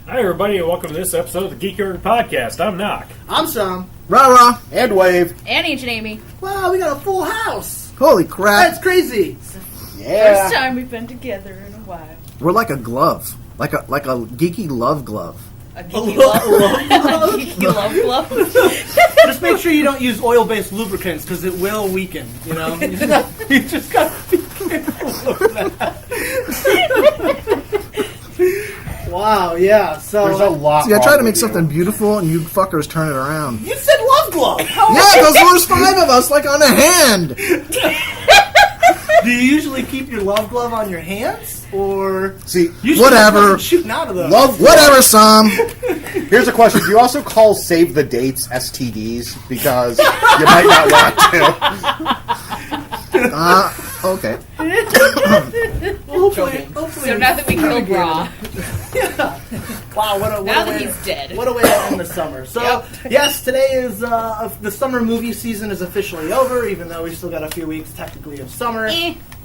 Hi, everybody, and welcome to this episode of the Geek Nerd Podcast. I'm Knock. I'm Sam. Rah-rah. And Wave. And Ancient Amy. Wow, we got a full house. Holy crap. That's crazy. Yeah. First time we've been together in a while. We're like a glove. Like a geeky love glove. A geeky love geeky love glove. Just make sure you don't use oil-based lubricants because it will weaken, you know? You just got to be careful of that. Wow, yeah. So There's a lot. See, I try wrong to make with something you. beautiful, and you fuckers turn it around. you said love glove. How Yeah, because there's 5 of us, like on a hand. do you usually keep your love glove on your hands? Or See, usually whatever. shooting out of those. love. Whatever, Sam. Here's a question: do you also call save the dates STDs because you might not want to? Okay. Hopefully, So now that we killed Raw, wow, what a now way that he's dead. What a way to end the summer. So, yes, today is the summer movie season is officially over, even though we still got a few weeks technically of summer.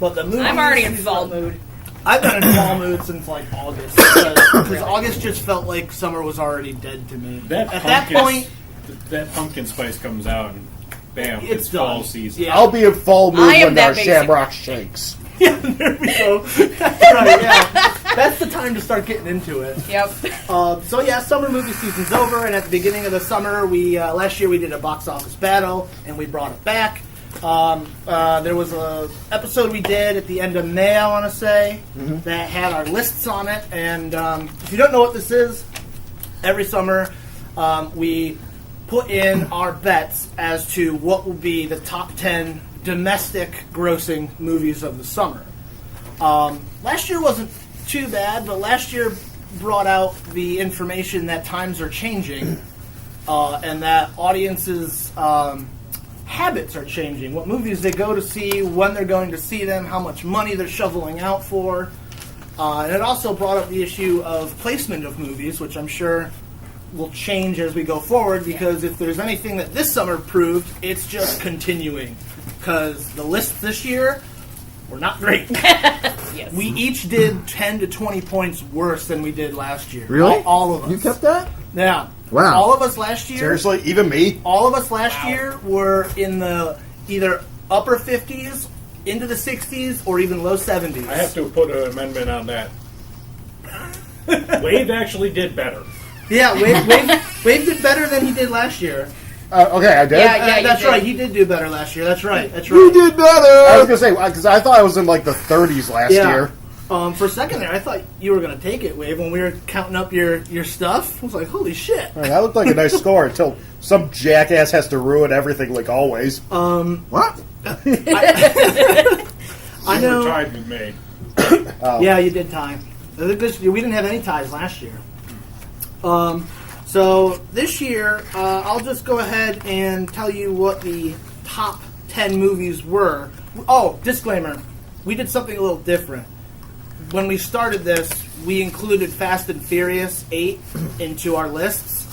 But the movie I'm already in season- fall mood. I've been in fall mood since like August because August just felt like summer was already dead to me. At that point, that pumpkin spice comes out, and bam, It's it's fall done. season. Yeah. I'll be in fall mood I am when that our basic. Shamrock shakes. yeah, there we go. That's right. Yeah, that's the time to start getting into it. Yep. So yeah, summer movie season's over, and at the beginning of the summer, we last year we did a box office battle, and we brought it back. There was a episode we did at the end of May, I want to say, that had our lists on it. And if you don't know what this is, every summer we put in our bets as to what will be the top 10 domestic grossing movies of the summer. Last year wasn't too bad, but last year brought out the information that times are changing and that audiences' habits are changing. What movies they go to see, when they're going to see them, how much money they're shoveling out for. And it also brought up the issue of placement of movies, which I'm sure will change as we go forward, because if there's anything that this summer proved, it's just continuing. Because the lists this year were not great. Yes. We each did 10 to 20 points worse than we did last year. Really? All of us. You kept that? Yeah. Wow. All of us last year. Seriously, even me. All of us last year were in the either upper 50s, into the 60s, or even low 70s. I have to put an amendment on that. Wave actually did better. Yeah, Wave did better than he did last year. Okay, I did. Yeah, you that's did. right. He did do better last year. That's right. That's You right. did I was better. gonna say because I thought I was in like the 30s last year. For a second there, I thought you were going to take it, Wave, when we were counting up your stuff. I was like, holy shit. I mean, that looked like a nice score until some jackass has to ruin everything like always. What? I You know. were tied with me. Yeah, you did tie. We didn't have any ties last year. So this year, I'll just go ahead and tell you what the top 10 movies were. Oh, disclaimer. We did something a little different. When we started this, we included Fast and Furious 8 into our lists.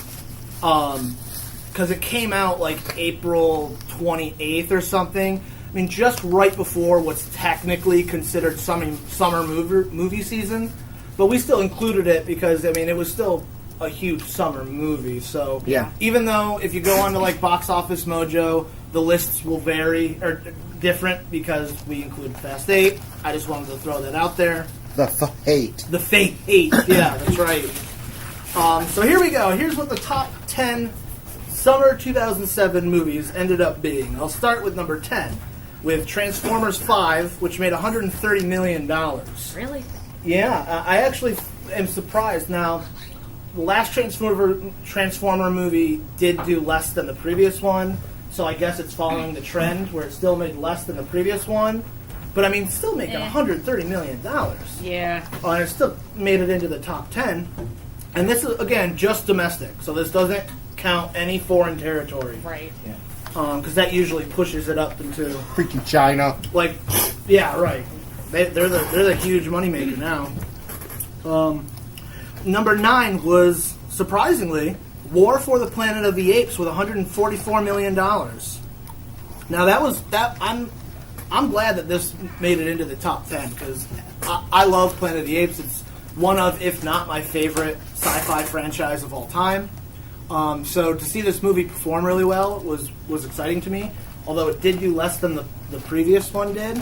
Because it came out like April 28th or something. I mean, just right before what's technically considered summer movie season. But we still included it because, I mean, it was still a huge summer movie. So Yeah. even though if you go on to like Box Office Mojo, the lists will vary or different because we included Fast 8. I just wanted to throw that out there. The hate. The Fate 8. Yeah, that's right. So here we go. Here's what the top 10 summer 2007 movies ended up being. I'll start with number 10 with Transformers 5, which made $130 million. Really? Yeah, I actually am surprised. Now, the last Transformer movie did do less than the previous one, so I guess it's following the trend where it still made less than the previous one. But I mean, still making $130 million. Yeah. And it still made it into the top 10. And this is, again, just domestic, so this doesn't count any foreign territory. Right. Because that usually pushes it up into, Freaking China. like, yeah, right. They're the huge moneymaker now. Number 9 was, surprisingly, War for the Planet of the Apes with $144 million. Now I'm glad that this made it into the top 10 because I love Planet of the Apes. It's one of, if not my favorite sci-fi franchise of all time. So to see this movie perform really well was exciting to me, although it did do less than the previous one did.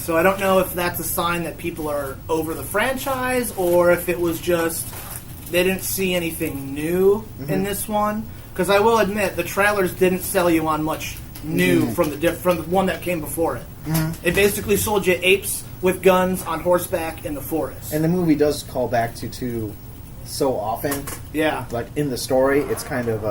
So I don't know if that's a sign that people are over the franchise, or if it was just they didn't see anything new in this one. Because I will admit, the trailers didn't sell you on much new from the one that came before it. It basically sold you apes with guns on horseback in the forest. And the movie does call back to two so often. Yeah. Like, in the story, it's kind of,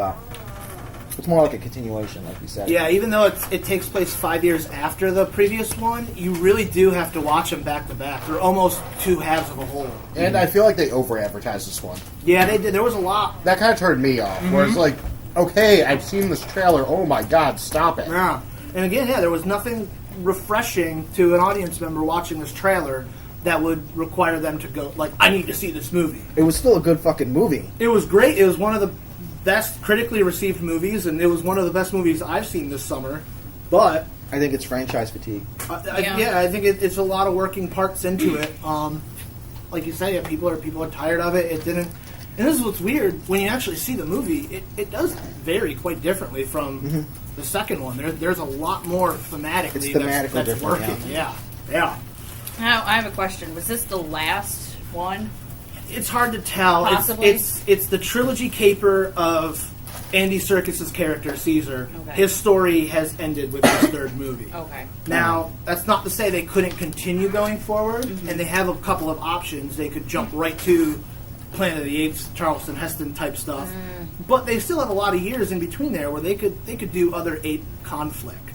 it's more like a continuation, like you said. Yeah, even though it takes place 5 years after the previous one, you really do have to watch them back to back. They're almost two halves of a whole. And I feel like they over-advertised this one. Yeah, they did. There was a lot. That kind of turned me off, where it's like, okay, I've seen this trailer, oh my god, stop it. Yeah. And again, there was nothing refreshing to an audience member watching this trailer that would require them to go, like, I need to see this movie. It was still a good fucking movie. It was great. It was one of the best critically received movies, and it was one of the best movies I've seen this summer. But I think it's franchise fatigue. I think it's a lot of working parts into it. Like you say, people are tired of it. It didn't. And this is what's weird. When you actually see the movie, it does vary quite differently from the second one. There's a lot more thematically that's different, working. Yeah. Now, I have a question. Was this the last one? It's hard to tell. Possibly. It's the trilogy caper of Andy Serkis's character Caesar. Okay. His story has ended with his third movie. Okay. Now, that's not to say they couldn't continue going forward, and they have a couple of options. They could jump right to Planet of the Apes, Charleston Heston type stuff, but they still have a lot of years in between there where they could do other ape conflict.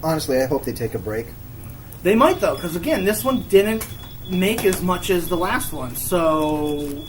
Honestly, I hope they take a break. They might though, because again, this one didn't make as much as the last one, so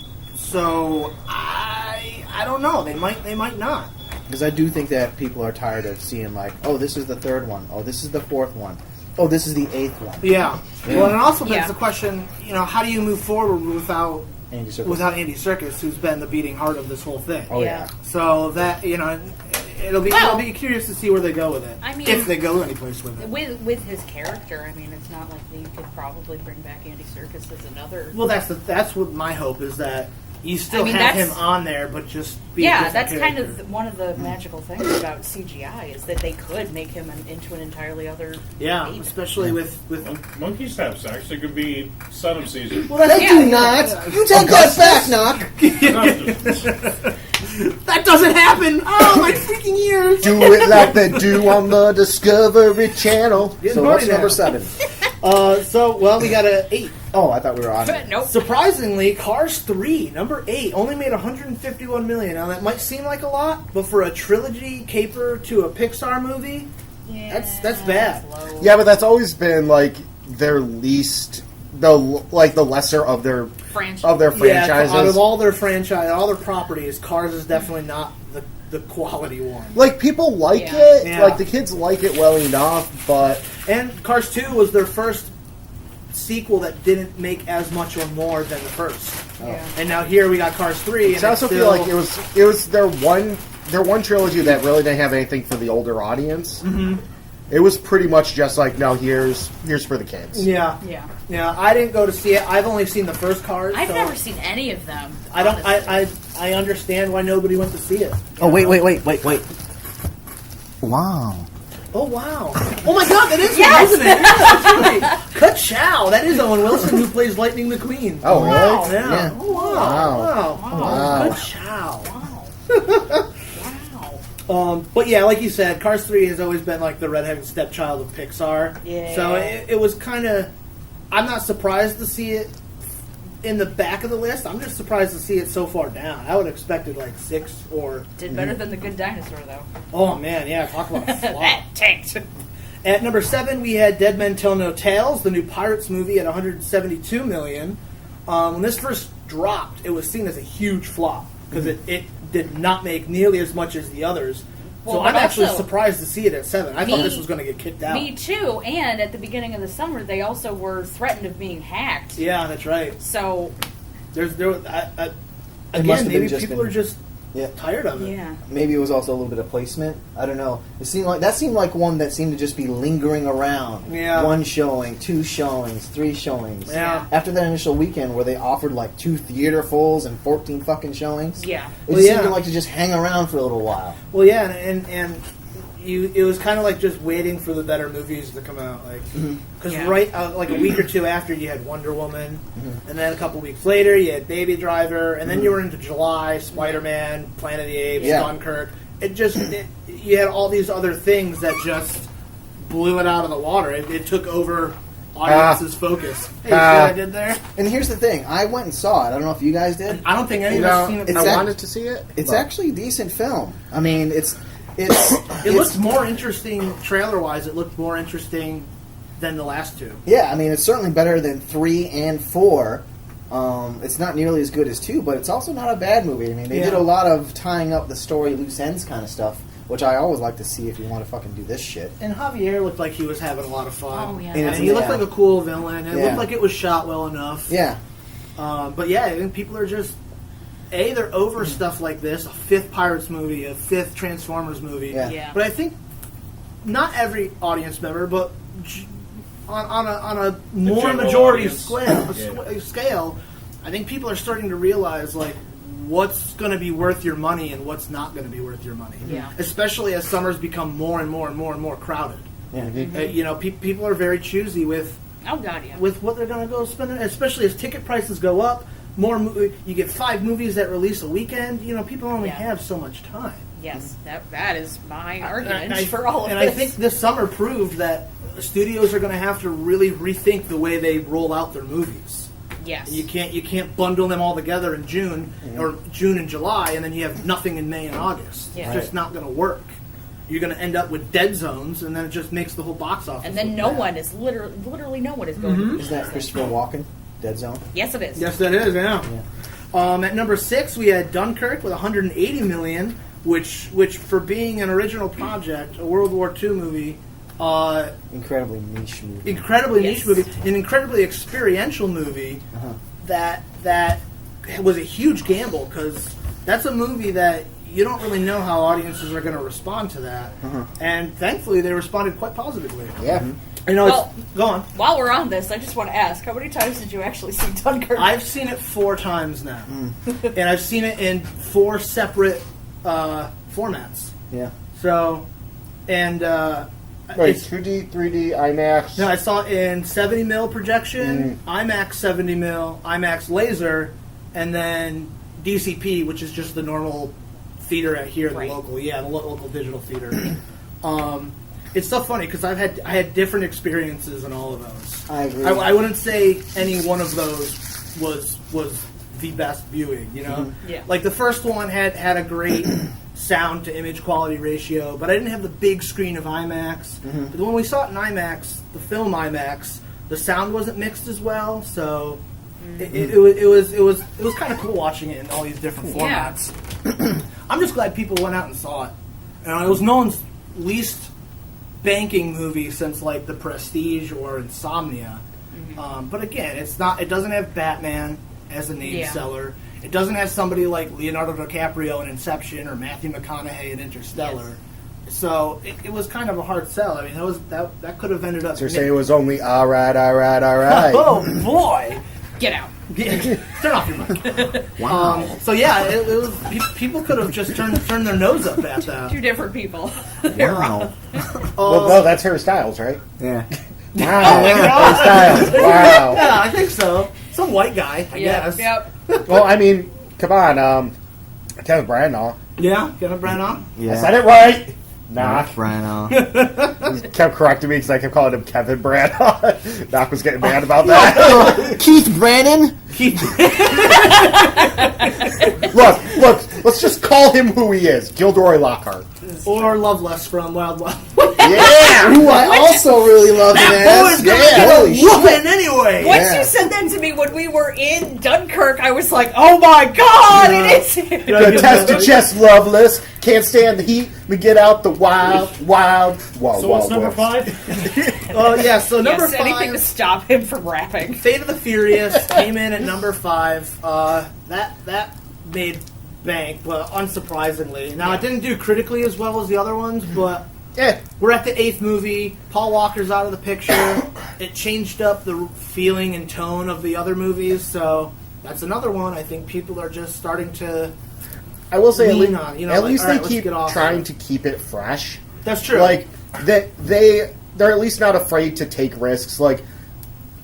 I don't know. They might not. Because I do think that people are tired of seeing, like, oh, this is the third one. Oh, this is the fourth one. Oh, this is the eighth one. Yeah. Well, and it also begs Yeah. the question, how do you move forward without Andy Serkis. Andy Serkis, who's been the beating heart of this whole thing? Oh, yeah. So that, it'll be curious to see where they go with it. I mean, if they go anyplace with it. With his character, I mean, it's not like you could probably bring back Andy Serkis as another. Well, that's what my hope is, that you still have that's- him on there, but just be a Yeah, different that's kind character. of one of the magical things about CGI is that they could make him into an entirely other. Yeah, ape. especially with Monkeys have sex. They could be son of Caesar. well, that's, Yeah. Not. You take that back, Knock. that doesn't happen. Oh my freaking ears! Do it like they do on the Discovery Channel. Getting So horny what's number now. 7? We got an 8. Oh, I thought we were on. Nope. Surprisingly, Cars 3, number 8, only made $151 million. Now that might seem like a lot, but for a trilogy caper to a Pixar movie, Yeah, that's bad. low. Yeah, but that's always been, like, their least, the lesser of their Franchise. franchises. Yeah, out of all their properties, Cars is definitely not the quality one. Like, people like Yeah. it. Yeah. Like, the kids like it well enough, but And Cars 2 was their first sequel that didn't make as much or more than the first. Yeah. And now here we got Cars 3. And I also feel like it was their one trilogy that really didn't have anything for the older audience. Mm-hmm. It was pretty much just like, no, here's for the kids. Yeah. Yeah. Yeah, I didn't go to see it. I've only seen the first Cars. I've so never seen any of them. I don't. honestly. I understand why nobody went to see it. Oh, wait. Wow. Oh wow! Oh my God, that is Yes! him, isn't it? Yeah, that's right. Ka-chow! That is Owen Wilson who plays Lightning McQueen. Oh, really? Wow. Yeah. Yeah. Oh wow! Wow. Wow! Wow. Ka-chow! Wow. But yeah, like you said, Cars 3 has always been like the redheaded stepchild of Pixar. Yeah. So it was kind of. I'm not surprised to see it in the back of the list. I'm just surprised to see it so far down. I would have expected like 6 or. Did better than The Good Dinosaur, though. Oh man, yeah, talk about a flop. That tanked. At number 7, we had Dead Men Tell No Tales, the new Pirates movie, at $172 million. When this first dropped, it was seen as a huge flop because it did not make nearly as much as the others. So Well, I'm but actually also- surprised to see it at 7. I thought this was going to get kicked out. Me too. And at the beginning of the summer, they also were threatened of being hacked. Yeah, that's right. So Again, must have been maybe just people in- are just Yeah. tired of it. Yeah. Maybe it was also a little bit of placement. I don't know. It seemed like one that seemed to just be lingering around. Yeah. 1 showing, 2 showings, 3 showings. Yeah. After that initial weekend where they offered like 2 theater fulls and 14 fucking showings. Yeah. It Well, seemed yeah. to like to just hang around for a little while. Well, yeah, and it was kind of like just waiting for the better movies to come out, like because Yeah. right like a week or two after you had Wonder Woman, and then a couple weeks later you had Baby Driver, and then you were into July, Spider-Man, Planet of the Apes, Yeah. Dunkirk. You had all these other things that just blew it out of the water. It took over audience's focus. Hey, you see what I did there? And here's the thing. I went and saw it. I don't know if you guys did. I don't think any You of us know, seen it. It's I act- wanted to see it. It's but- actually a decent film. I mean, it It looked more interesting trailer-wise. It looked more interesting than the last two. Yeah, I mean, it's certainly better than 3 and 4. It's not nearly as good as 2, but it's also not a bad movie. I mean, they did a lot of tying up the story loose ends kind of stuff, which I always like to see if you want to fucking do this shit. And Javier looked like he was having a lot of fun. Oh, yeah. And he looked like a cool villain. It Yeah. looked like it was shot well enough. Yeah. But yeah, I think people are just... they're over stuff like this. A 5th Pirates movie, a 5th Transformers movie. Yeah. Yeah. But I think not every audience member, but on a more general majority audience. scale, I think people are starting to realize, like, what's going to be worth your money and what's not going to be worth your money. Yeah. Especially as summers become more and more and more and more crowded. Yeah. People are very choosy with Oh God, yeah. with what they're going to go spend, especially as ticket prices go up. You get 5 movies that release a weekend. People only Yeah. have so much time. Yes, that is my argument And for all of and this. I think this summer proved that studios are going to have to really rethink the way they roll out their movies. yes, You can't bundle them all together in June or June and July, and then you have nothing in May and August. Yeah. It's just not going to work. You're going to end up with dead zones, and then it just makes the whole box office. and then look no bad. one is literally no one is going. Mm-hmm. to Isn't that Christopher Walken? Dead Zone? Yes, it is. Yes, that is. Yeah. At number 6, we had Dunkirk with 180 million, which for being an original project, a World War II movie, Incredibly niche movie. incredibly Yes. niche movie, an incredibly experiential movie that was a huge gamble because that's a movie that you don't really know how audiences are going to respond to that, and thankfully they responded quite positively. Yeah. Well- Go on. While we're on this, I just want to ask: how many times did you actually see Dunkirk? I've seen it 4 times now, and I've seen it in 4 separate formats. Yeah. So, and Wait, it's- 2D, 3D, IMAX. no, I saw it in 70 mil projection, IMAX 70 mil, IMAX laser, and then DCP, which is just the normal theater at here, Right. the local digital theater. It's so funny because I had different experiences in all of those. I agree. I wouldn't say any one of those was the best viewing. Yeah. Like the first one had a great sound to image quality ratio, but I didn't have the big screen of IMAX. But when we saw it in IMAX, the film IMAX, the sound wasn't mixed as well, so it was kind of cool watching it in all these different Yeah. formats. I'm just glad people went out and saw it. And it was no one's least banking movie since like The Prestige or Insomnia. But again, it doesn't have Batman as a name Yeah. seller. It doesn't have somebody like Leonardo DiCaprio in Inception or Matthew McConaughey in Interstellar. So it was kind of a hard sell. I mean, that could have ended up. So you're saying it was only all right. Oh boy! Get out. Turn off your mic. Wow. So yeah, it was. People could have just turned their nose up at that. Two different people. Wow. Well, no, that's Harry Styles, right? Yeah. Wow. my God. Harry Styles. Wow. Yeah, I think so. Some white guy, I Yep. guess. Yep. Well, I mean, come on. Kevin Branagh. Yeah, Kevin Branagh. Yeah. I said it right. Knock. Branagh. He kept correcting me because I kept calling him Kevin Branagh. Knock was getting mad about that. Keith Brannon? Look, let's just call him who he is. Gilderoy Lockhart. Or Loveless from Wild Wild. Yeah! Who I also really love him as. Holy shit. Whooping anyway. Once Yeah. you said that to me when we were in Dunkirk, I was like, "Oh my God, it is!" The test of chest loveless. Can't stand the heat. We get out the wild. So what's number 5? Oh yeah, so number Yes, anything to 5, stop him from rapping. Fate of the Furious came in at number 5. That made bank, but unsurprisingly. Now, it didn't do critically as well as the other ones, but we're at the 8th movie. Paul Walker's out of the picture. It changed up the feeling and tone of the other movies, so that's another one. I think people are just starting to I will say, lean at on. least all right, they keep get off trying it. to keep it fresh. That's true. Like, they're at least not afraid to take risks. Like,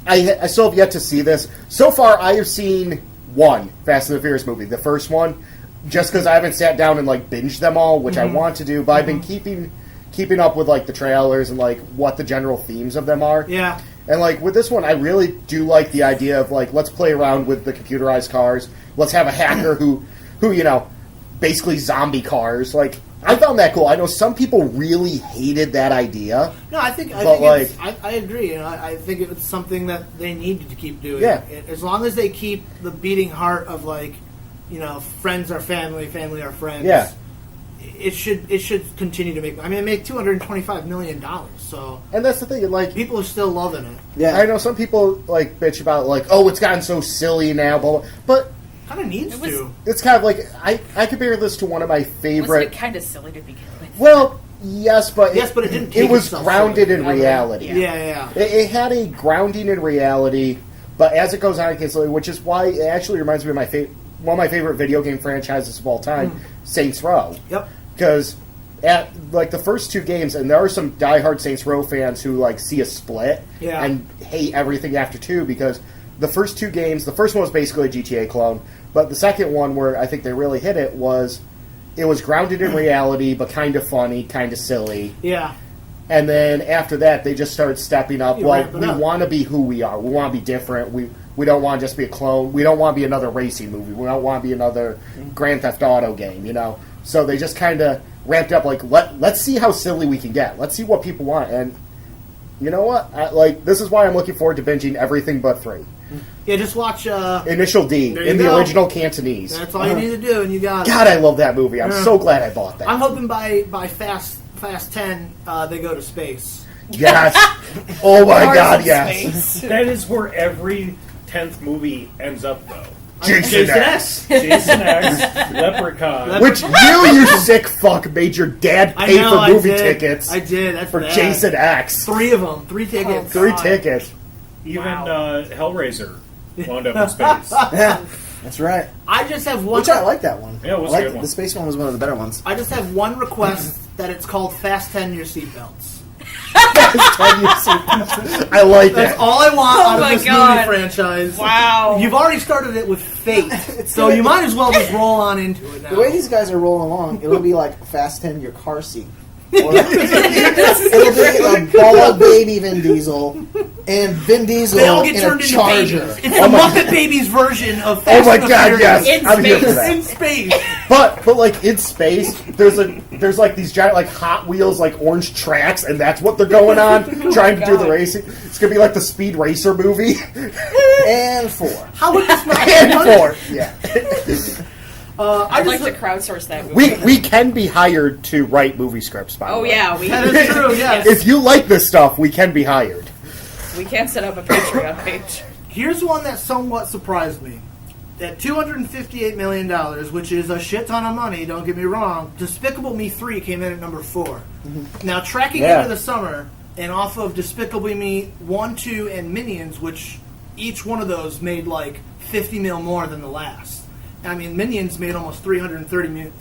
I still have yet to see this. So far, I have seen one Fast and the Furious movie, the first one, just because I haven't sat down and, like, binged them all, which I want to do, but I've been keeping up with, like, the trailers and, like, what the general themes of them are. Yeah. And, like, with this one, I really do like the idea of, like, let's play around with the computerized cars. Let's have a hacker who basically zombie cars. Like, I found that cool. I know some people really hated that idea. No, I think like, I agree. I think it's something that they need to keep doing. Yeah. As long as they keep the beating heart of, like, friends are family, family are friends. Yeah. It should continue to make. I mean, it made $225 million. So, and that's the thing. Like, people are still loving it. Yeah. I know some people like bitch about like, oh, it's gotten so silly now, blah, blah. But Kind of needs to. it's kind of like I compare this to one of my Wasn't favorite. it kind of silly to begin with? Well, yes, but Yes, but it didn't It take was itself grounded in seriously. reality. Yeah. It had a grounding in reality, but as it goes on, it gets silly, which is why it actually reminds me of one of my favorite video game franchises of all time, Saints Row. Yep. Because at like the first two games, and there are some diehard Saints Row fans who like see a split and hate everything after 2 because the first two games, the first one was basically a GTA clone, but the second one where I think they really hit it was grounded in reality, but kind of funny, kind of silly. Yeah. And then after that, they just started stepping up. You Like, ramp it we up. want to be who we are. We want to be different. We don't want to just be a clone. We don't want to be another racing movie. We don't want to be another Grand Theft Auto game, So they just kind of ramped up, like, let's see how silly we can get. Let's see what people want. And you know what? This is why I'm looking forward to binging everything but 3. Yeah, just watch... Initial D, There in you the go. original Cantonese. That's all you need to do, and you got it. God, I love that movie. I'm so glad I bought that. I'm hoping by Fast 10, they go to space. Yes. Oh my Mars God, in yes. space. That is where every 10th movie ends up, though. Jason X. Jason X, Leprechaun. Which you sick fuck, made your dad I pay know, for I movie did. tickets I did. That's for bad. Jason X. 3 of them. 3 tickets. 3 God. tickets. Even Wow. Hellraiser wound up in space. Yeah, that's right. I just have one... Which I like that one. Yeah, it was I a good like one. the space one was one of the better ones. I just have one request that it's called Fast 10 Your Seatbelts. I like That's it. all I want out my of this God. movie franchise. Wow. You've already started it with Fate, so you might as well just roll on into it now. The way these guys are rolling along, it'll be like Fast 10 your car seat. Or it'll be a bald baby Vin Diesel and Vin Diesel They all get in turned a into Charger. babies. It's the Muppet Babies version of Oh Fast my and the God, Furious. yes. In I'm here for space. that. In space. But like in space, there's like these giant like Hot Wheels like orange tracks, and that's what they're going on, trying to do the God. racing. It's gonna be like the Speed Racer movie. And 4. How would this not be And funny? 4. Yeah. I I'd like just to crowdsource that movie. We can be hired to write movie scripts, by the Oh way. yeah, we That is true, yes. If you like this stuff, we can be hired. we can set up a Patreon page. Here's one that somewhat surprised me. At $258 million, which is a shit ton of money, don't get me wrong, Despicable Me 3 came in at number 4. Now, tracking Yeah. into the summer, and off of Despicable Me 1, 2, and Minions, which each one of those made like $50 mil more than the last. I mean, Minions made almost $330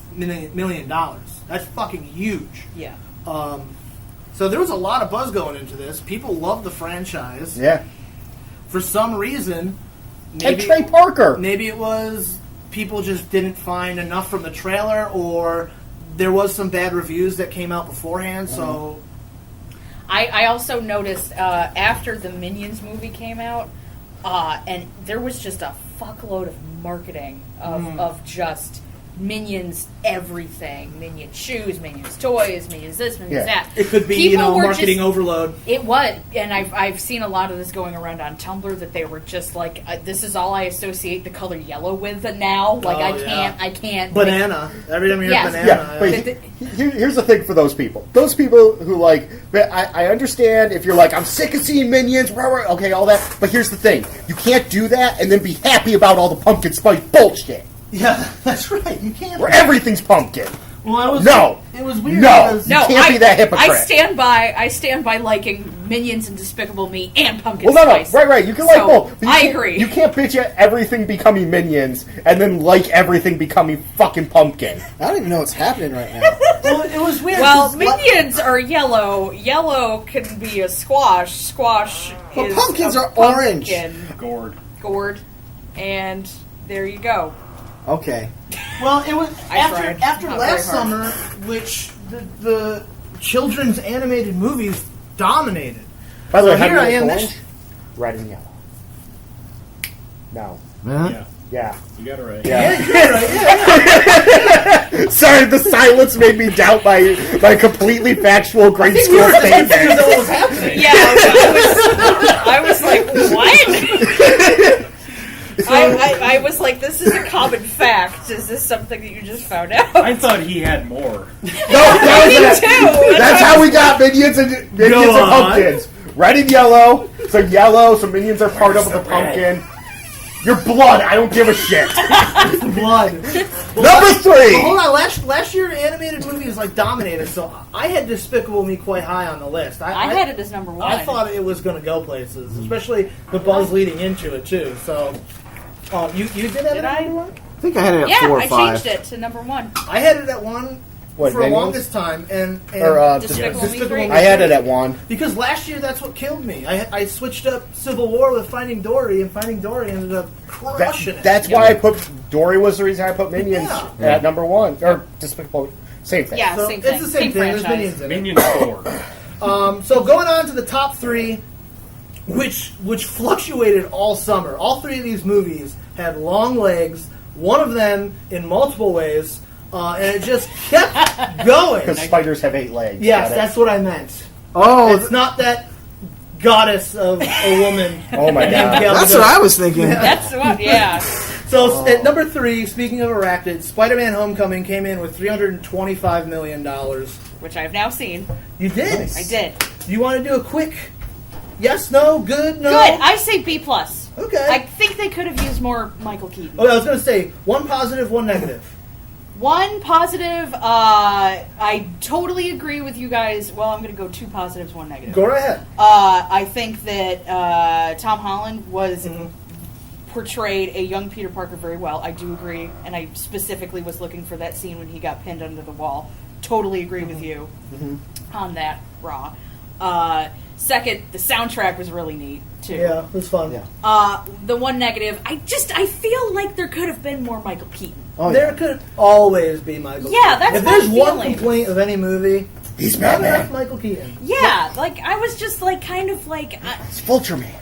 million. That's fucking huge. Yeah. So there was a lot of buzz going into this. People love the franchise. Yeah. For some reason, And Trey Parker. maybe it was people just didn't find enough from the trailer, or there was some bad reviews that came out beforehand. So I also noticed after the Minions movie came out, and there was just a fuckload of marketing of just Minions everything. Minion shoes, Minions toys, Minions this, Minions Yeah. that. it could be, People were marketing just- overload. It was, and I've seen a lot of this going around on Tumblr that they were just like, this is all I associate the color yellow with now. Like Oh, I can't. Banana. Every time you hear Yes. banana. Yeah, but here's the thing for those people. Those people who like, I understand if you're like, I'm sick of seeing Minions, okay, all that. But here's the thing: you can't do that and then be happy about all the pumpkin spice bullshit. Yeah, that's right. You can't. Where everything's pumpkin. Well, it was weird. No. Because You can't be that hypocrite. I stand by liking Minions and Despicable Me and Pumpkin Well, no, Spice. right. You can like both. But I agree. You can't bitch at everything becoming Minions and then like everything becoming fucking pumpkin. I don't even know what's happening right now. well, it was weird. Well, 'cause Minions are yellow. Yellow can be a squash. Squash But is pumpkins a are orange. pumpkin. Gourd. And there you go. Okay. Well, it was I tried. after Not last very hard. summer, which the children's animated movies dominated. By the way, So how do here you I am like this- orange? Red and yellow. No. Yeah, Yeah. you got it right. Yeah. Yeah, right. Sorry, the silence made me doubt my completely factual grade school You statement. know what was happening. Yeah, I was like, what? I was like, this is a common fact. Is this something that you just found out? I thought he had more. No, that was Me it. too. That's how we got minions and on. pumpkins. Red and yellow. So minions are part of the pumpkin. Your blood, I don't give a shit. Blood. Number 3. Hold on, last year animated movies like dominated, so I had Despicable Me quite high on the list. I had it as number 1. I thought it was going to go places, especially the buzz leading into it too. So, you did that Did at I? number 1? I think I had it at Yeah, 4 or I 5. changed it to number 1. I had it at 1 What, for the Minions? longest time, and Despicable Me 3. I had it at 1. because last year that's what killed me. I switched up Civil War with Finding Dory, and Finding Dory ended up crushing it. That's why I put Dory was the reason I put Minions Yeah. at number 1. Or Despicable. Same thing. Yeah, So same thing. it's the same thing. There's franchise. Minions in it. Minions 4. So going on to the top 3, which fluctuated all summer. All 3 of these movies had long legs. One of them in multiple ways, and it just kept going. Because spiders have 8 legs. Yes, Got it? that's what I meant. Oh, It's not that goddess of a woman. Oh my named God. Gal that's Gadot. what I was thinking. That's what, yeah. So at number 3, speaking of arachnid, Spider-Man: Homecoming came in with $325 million. Which I've now seen. You did. Nice. I did. You want to do a quick yes, no, good, no? Good. I say B+. Okay. I think they could have used more Michael Keaton. I was going to say 1 positive, 1 negative. One positive, I totally agree with you guys. Well, I'm going to go 2 positives, 1 negative. Go right ahead. I think that Tom Holland was portrayed a young Peter Parker very well. I do agree, and I specifically was looking for that scene when he got pinned under the wall. Totally agree with you on that, Raw. Second, the soundtrack was really neat too. Yeah, it was fun. Yeah. The one negative, I feel like there could have been more Michael Keaton. Oh, There yeah. could always be Michael Yeah, Keaton. that's if my there's one feeling. complaint of any movie, He's not Batman. enough Michael Keaton. Yeah, like I was just like kind of like It's Vulture Man.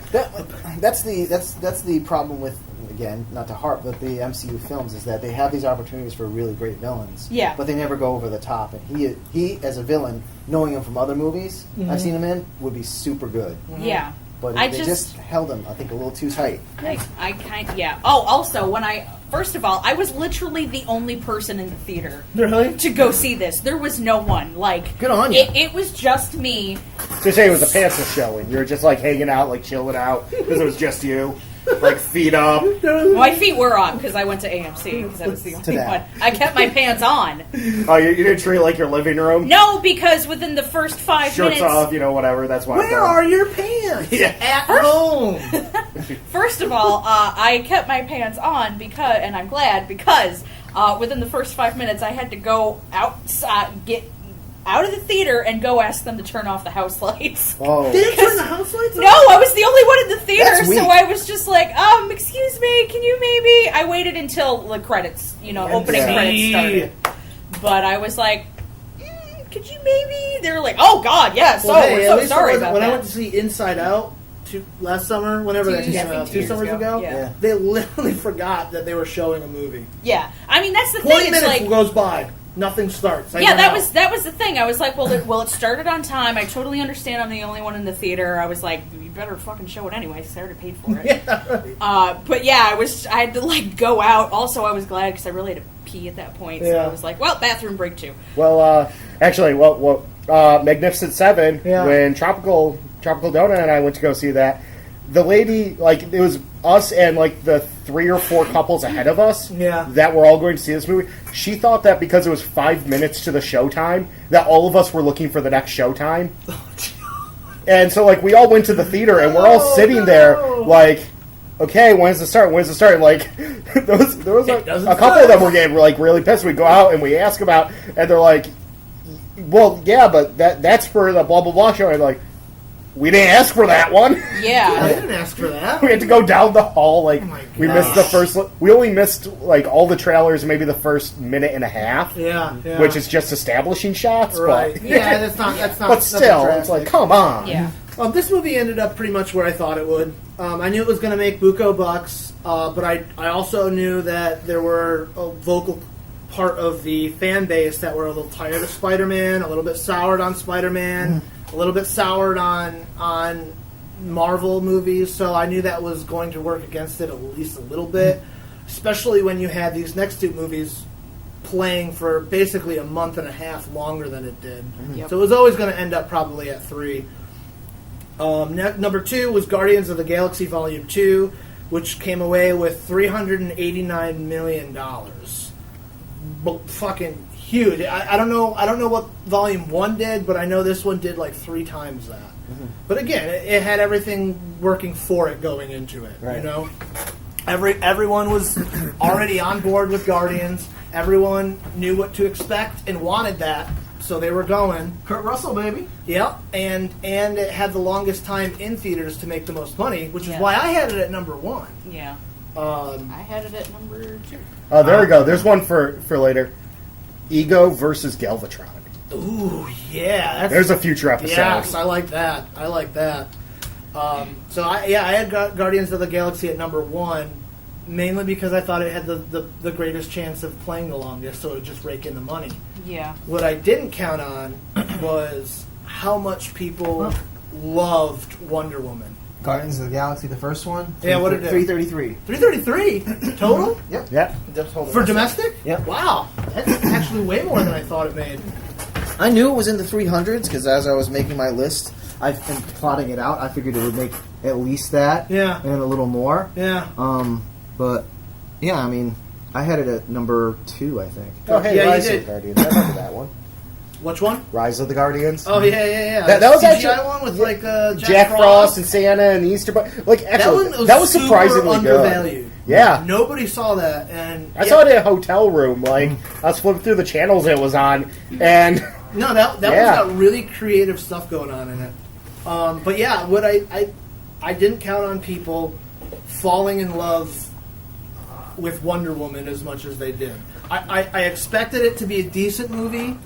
That's the problem with, again, not to harp, but the MCU films is that they have these opportunities for really great villains. Yeah. But they never go over the top. And he as a villain, knowing him from other movies I've seen him in, would be super good. yeah. But I they just- just held him, I think, a little too tight. I yeah. Oh, also first of all, I was literally the only person in the theater Really? to go see this. There was no one. Like Good on ya. It was just me. So say it was a panther show and you're just like hanging out, like chilling out because it was just you, like feet up. My feet were on because I went to AMC because I was the only that. one. I kept my pants on. Oh, you didn't treat it like your living room. No, because within the first 5 Shirts minutes, off, whatever. That's why. Where are your pants? Yeah. At home. first of all, I kept my pants on because, and I'm glad because within the first 5 minutes, I had to go outside, get out of the theater, and go ask them to turn off the house lights. Oh. Did it turn the house lights on? No, I was the only one in the theater, That's weak. so I was just like, excuse me, can you maybe? I waited until the credits, opening Yeah. credits started. But I was like, could you maybe? They were like, oh God, yes. Well, hey, we're at so least it sorry wasn't- about when that. I went to see Inside Out last summer, whenever that came out, 2 years summers ago, Yeah. they literally forgot that they were showing a movie. Yeah, I mean that's the 20 thing. It's minutes like, goes by, nothing starts. I yeah, went that out. was the thing. I was like, well, it started on time. I totally understand. I'm the only one in the theater. I was like, you better fucking show it anyway, because I already paid for it. Yeah, right. But yeah, I had to like go out. Also, I was glad because I really had to pee at that point. So Yeah. I was like, well, bathroom break too. Well, actually, Magnificent Seven, Yeah. when Tropical Donut and I went to go see that, the lady, like, it was us and like the 3 or 4 couples ahead of us Yeah. that were all going to see this movie, she thought that because it was 5 minutes to the showtime, that all of us were looking for the next showtime. And so, like, we all went to the theater, and we're all sitting there, like, okay, when's it start? When's it start? Like, there was a couple of them were getting, like, really pissed. We go out and we ask about, and they're like, well, yeah, but that's for the blah, blah, blah show. And, like, we didn't ask for that one. I Yeah. didn't ask for that. We had to go down the hall. Like, my we gosh. missed the first. We only missed like all the trailers, maybe the first minute and a half, Yeah. which is just establishing shots. right. But, Yeah, that's not. but nothing still, it's drastic. like, come on. Yeah. This movie ended up pretty much where I thought it would. I knew it was going to make buco bucks, but I also knew that there were a vocal part of the fan base that were a little tired of Spider-Man, a little bit soured on Spider-Man, a little bit soured on Marvel movies. So I knew that was going to work against it at least a little bit, especially when you had these next 2 movies playing for basically a month and a half longer than it did. Yep. So it was always going to end up probably at 3. Number 2 was Guardians of the Galaxy Volume 2, which came away with $389 million. Fucking huge. I don't know what Volume 1 did, but I know this one did like 3 times that. But again, it had everything working for it going into it. Right. You know, everyone was already on board with Guardians. Everyone knew what to expect and wanted that, so they were going. Kurt Russell, baby. Yep, and it had the longest time in theaters to make the most money, which is Yeah. why I had it at number 1. Yeah. I had it at number 2. Oh, there we go. There's one for later. Ego versus Galvatron. Ooh, yeah. There's a future episode. Yes, I like that. So I had Guardians of the Galaxy at number 1, mainly because I thought it had the greatest chance of playing the longest, so it would just rake in the money. Yeah. What I didn't count on was how much people loved Wonder Woman. Guardians of the Galaxy, the first one. Yeah, what did it do? 333. 333 total Yeah. for domestic. Yep. Wow, that's actually way more than I thought it made. I knew it was in the 300s because as I was making my list, I've been plotting it out. I figured it would make at least that, Yeah. and a little more. Yeah. But yeah, I mean, I had it at number 2, I think. Oh, hey, Yeah, you Rise did. of the Guardians. I remember that one. Which one? Rise of the Guardians. Oh yeah. That was CGI actually one with like Jack Frost and Santa and the Easter Bunny. Like, actually, that was super surprisingly undervalued. good. Yeah. Nobody saw that, and I saw it in a hotel room. Like, I was flipping through the channels it was on, and No, that Yeah. one's got really creative stuff going on in it. But yeah, what I didn't count on people falling in love with Wonder Woman as much as they did. I expected it to be a decent movie,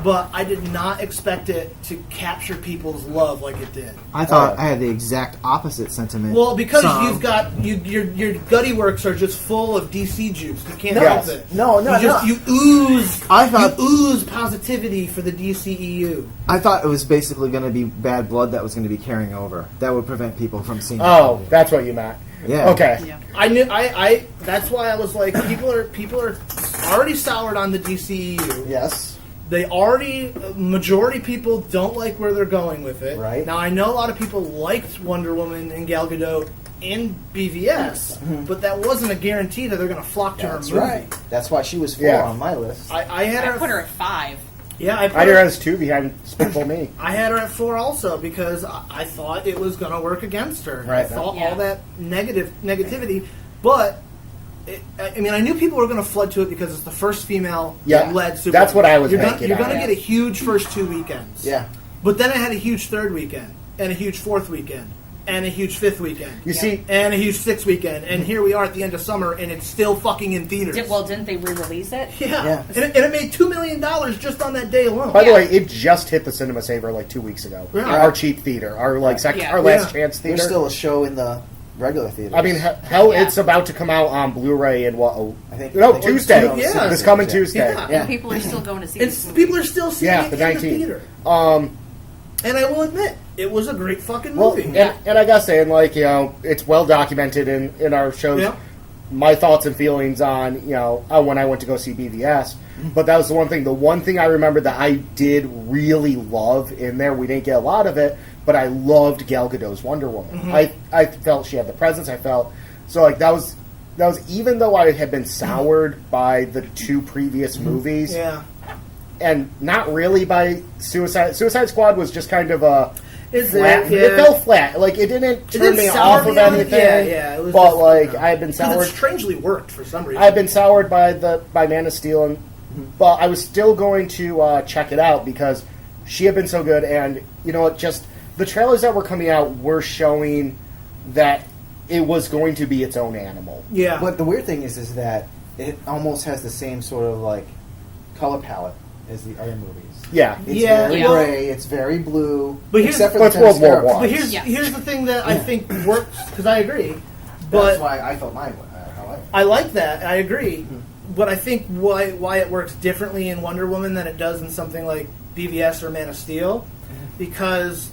but I did not expect it to capture people's love like it did. I thought I had the exact opposite sentiment. Well, because Some. you've got your gutty works are just full of DC juice. You can't Yes. help it. No, You ooze. I thought- you ooze positivity for the DCEU. I thought it was basically going to be bad blood that was going to be carrying over. That would prevent people from seeing. oh, that's what you meant. Yeah. Okay. Yeah. I knew. I. That's why I was like, people are already soured on the DCEU. Yes. They already, majority people don't like where they're going with it. Right. Now, I know a lot of people liked Wonder Woman and Gal Gadot in BVS, but that wasn't a guarantee that they're going to flock to That's her movie. right. That's why she was 4 Yeah. on my list. I had I her. put her at 5. Yeah, I had her as 2 behind Spitful Me. I had her at 4 also because I thought it was going to work against her. I Right. thought Yeah. all that negativity, but I mean, I knew people were going to flood to it because it's the first female Yeah, led super. that's what I was You're banking You're on. going to get a huge first 2 weekends. Yeah. But then I had a huge 3rd weekend and a huge 4th weekend and a huge 5th weekend. You see, And a huge 6th weekend, and here we are at the end of summer, and it's still fucking in theaters. Didn't they re-release it? Yeah, Yeah. and it made $2 million just on that day alone. by the Yeah. way, it just hit the Cinema Saver like 2 weeks ago. Yeah. Our cheap theater, our like Yeah. our last Yeah. chance theater. There's still a show in the regular theater. I mean, hell, Yeah. it's about to come out on Blu-ray in what? I think- No, I think it's Tuesday. Yeah. This coming Yeah. Tuesday. Yeah. Yeah. And people are still going to see It's this movie. people are still seeing Yeah, it the in the 19th. theater. And I will admit, it was a great fucking Well, movie. and I gotta say, and like, you know, it's well documented in our shows. Yeah. My thoughts and feelings on, you know, when I went to go see BVS. But that was the one thing. The one thing I remember that I did really love in there, we didn't get a lot of it, but I loved Gal Gadot's Wonder Woman. I felt she had the presence. I felt So like that was even though I had been soured by the 2 previous movies, Yeah. and not really by Suicide Squad was just kind of a flat. Yeah. It fell flat. Like it didn't turn me off of on it. anything. Yeah. It was but just, like I had been because soured. it strangely worked for some reason. I've been soured by Man of Steel, but I was still going to check it out because she had been so good, and you know what? Just the trailers that were coming out were showing that it was going to be its own animal. Yeah. But the weird thing is that it almost has the same sort of like color palette as the other movies. Yeah, It's Yeah. very Yeah. gray. It's very blue. But here's- except for But the it's World War Themyscira One. But parts. here's the thing that I think works, because I agree. But That's why I felt mine. How I went. I like that. I agree. But I think why it works differently in Wonder Woman than it does in something like BVS or Man of Steel, because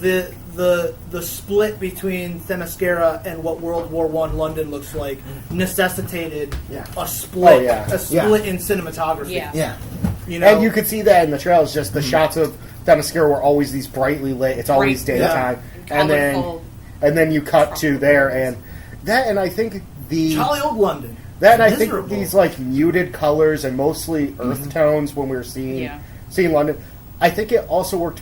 the split between Themyscira and what World War I London looks like necessitated Yeah. a split, Oh, yeah. a split in cinematography. Yeah. Yeah. You know, and you could see that in the trailers. Just the shots of Themyscira were always these brightly lit. It's always Bright, daytime, yeah. and Colorful. then you cut to there, and I think jolly old London. that, and I think Miserable. these like muted colors and mostly earth tones when we were seeing London. I think it also worked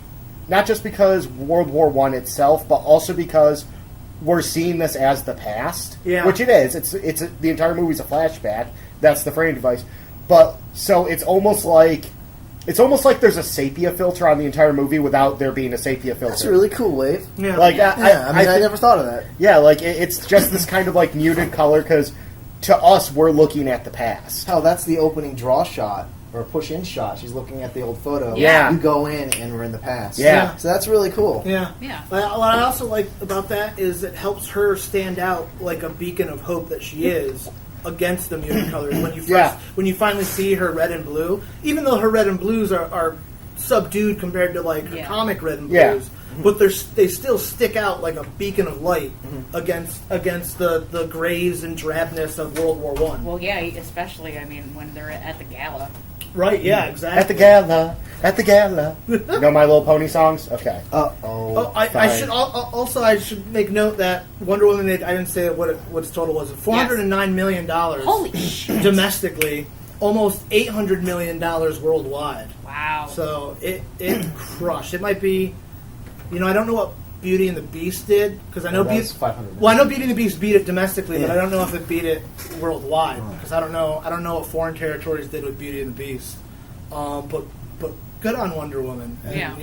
not just because World War I itself, but also because we're seeing this as the past, Yeah. which it is. It's the entire movie's a flashback. That's the framing device. But so it's almost like there's a sepia filter on the entire movie without there being a sepia filter. That's really cool, Wave. Yeah. Like Yeah, I mean, I think- never thought of that. Yeah, like it's just this kind of like muted color because to us we're looking at the past. Hell, that's the opening draw shot or push-in shot. She's looking at the old photo. Yeah. You go in and we're in the past. Yeah. So that's really cool. Yeah. Yeah. What I also like about that is it helps her stand out like a beacon of hope that she is against the muted colors. When you finally see her red and blue, even though her red and blues are subdued compared to like her comic red and blues, Yeah. but they still stick out like a beacon of light against the grays and drabness of World War One. Well, yeah, especially, I mean, when they're at the gala. Right? Yeah, exactly. At the gala. You know My Little Pony songs? Okay. Uh-oh. Oh, I Fine. should I should make note that Wonder Woman made, I didn't say what its total was, $409 million Holy shit. domestically, almost $800 million worldwide. Wow. So it crushed. It might be, I don't know what Beauty and the Beast did, because I know that's 500 Well, I know Beauty and the Beast beat it domestically, but Yeah. I don't know if it beat it worldwide, because I don't know what foreign territories did with Beauty and the Beast. But good on Wonder Woman. And, Yeah.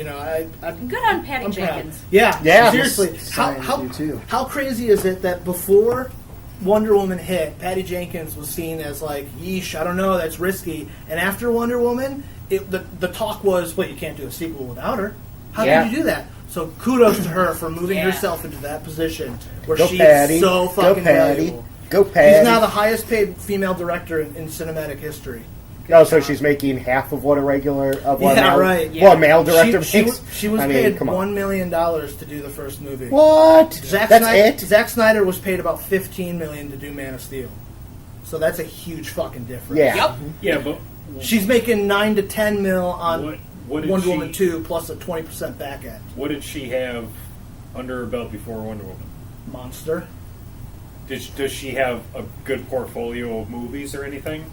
I Good on Patty I'm proud. Jenkins. Yeah, Yeah. seriously. Science do too. How crazy is it that before Wonder Woman hit, Patty Jenkins was seen as like, yeesh, I don't know, that's risky. And after Wonder Woman, the talk was, well, you can't do a sequel without her. How Yeah. can you do that? So kudos to her for moving Yeah. herself into that position where Go she Patty. is so fucking Go Patty. valuable. Go Patty. She's now the highest paid female director in cinematic history. Oh, so she's making half of what a regular Yeah, right. Well, a male director She makes. was I mean, paid come on. $1 million to do the first movie. What? That's it? Zack Snyder was paid about $15 million to do Man of Steel, so that's a huge fucking difference. Yeah. Yep. Yeah, but she's making $9 to $10 mil on what did Wonder Woman 2 plus a 20% back end. what did she have under her belt before Wonder Woman? Monster. Does she have a good portfolio of movies or anything?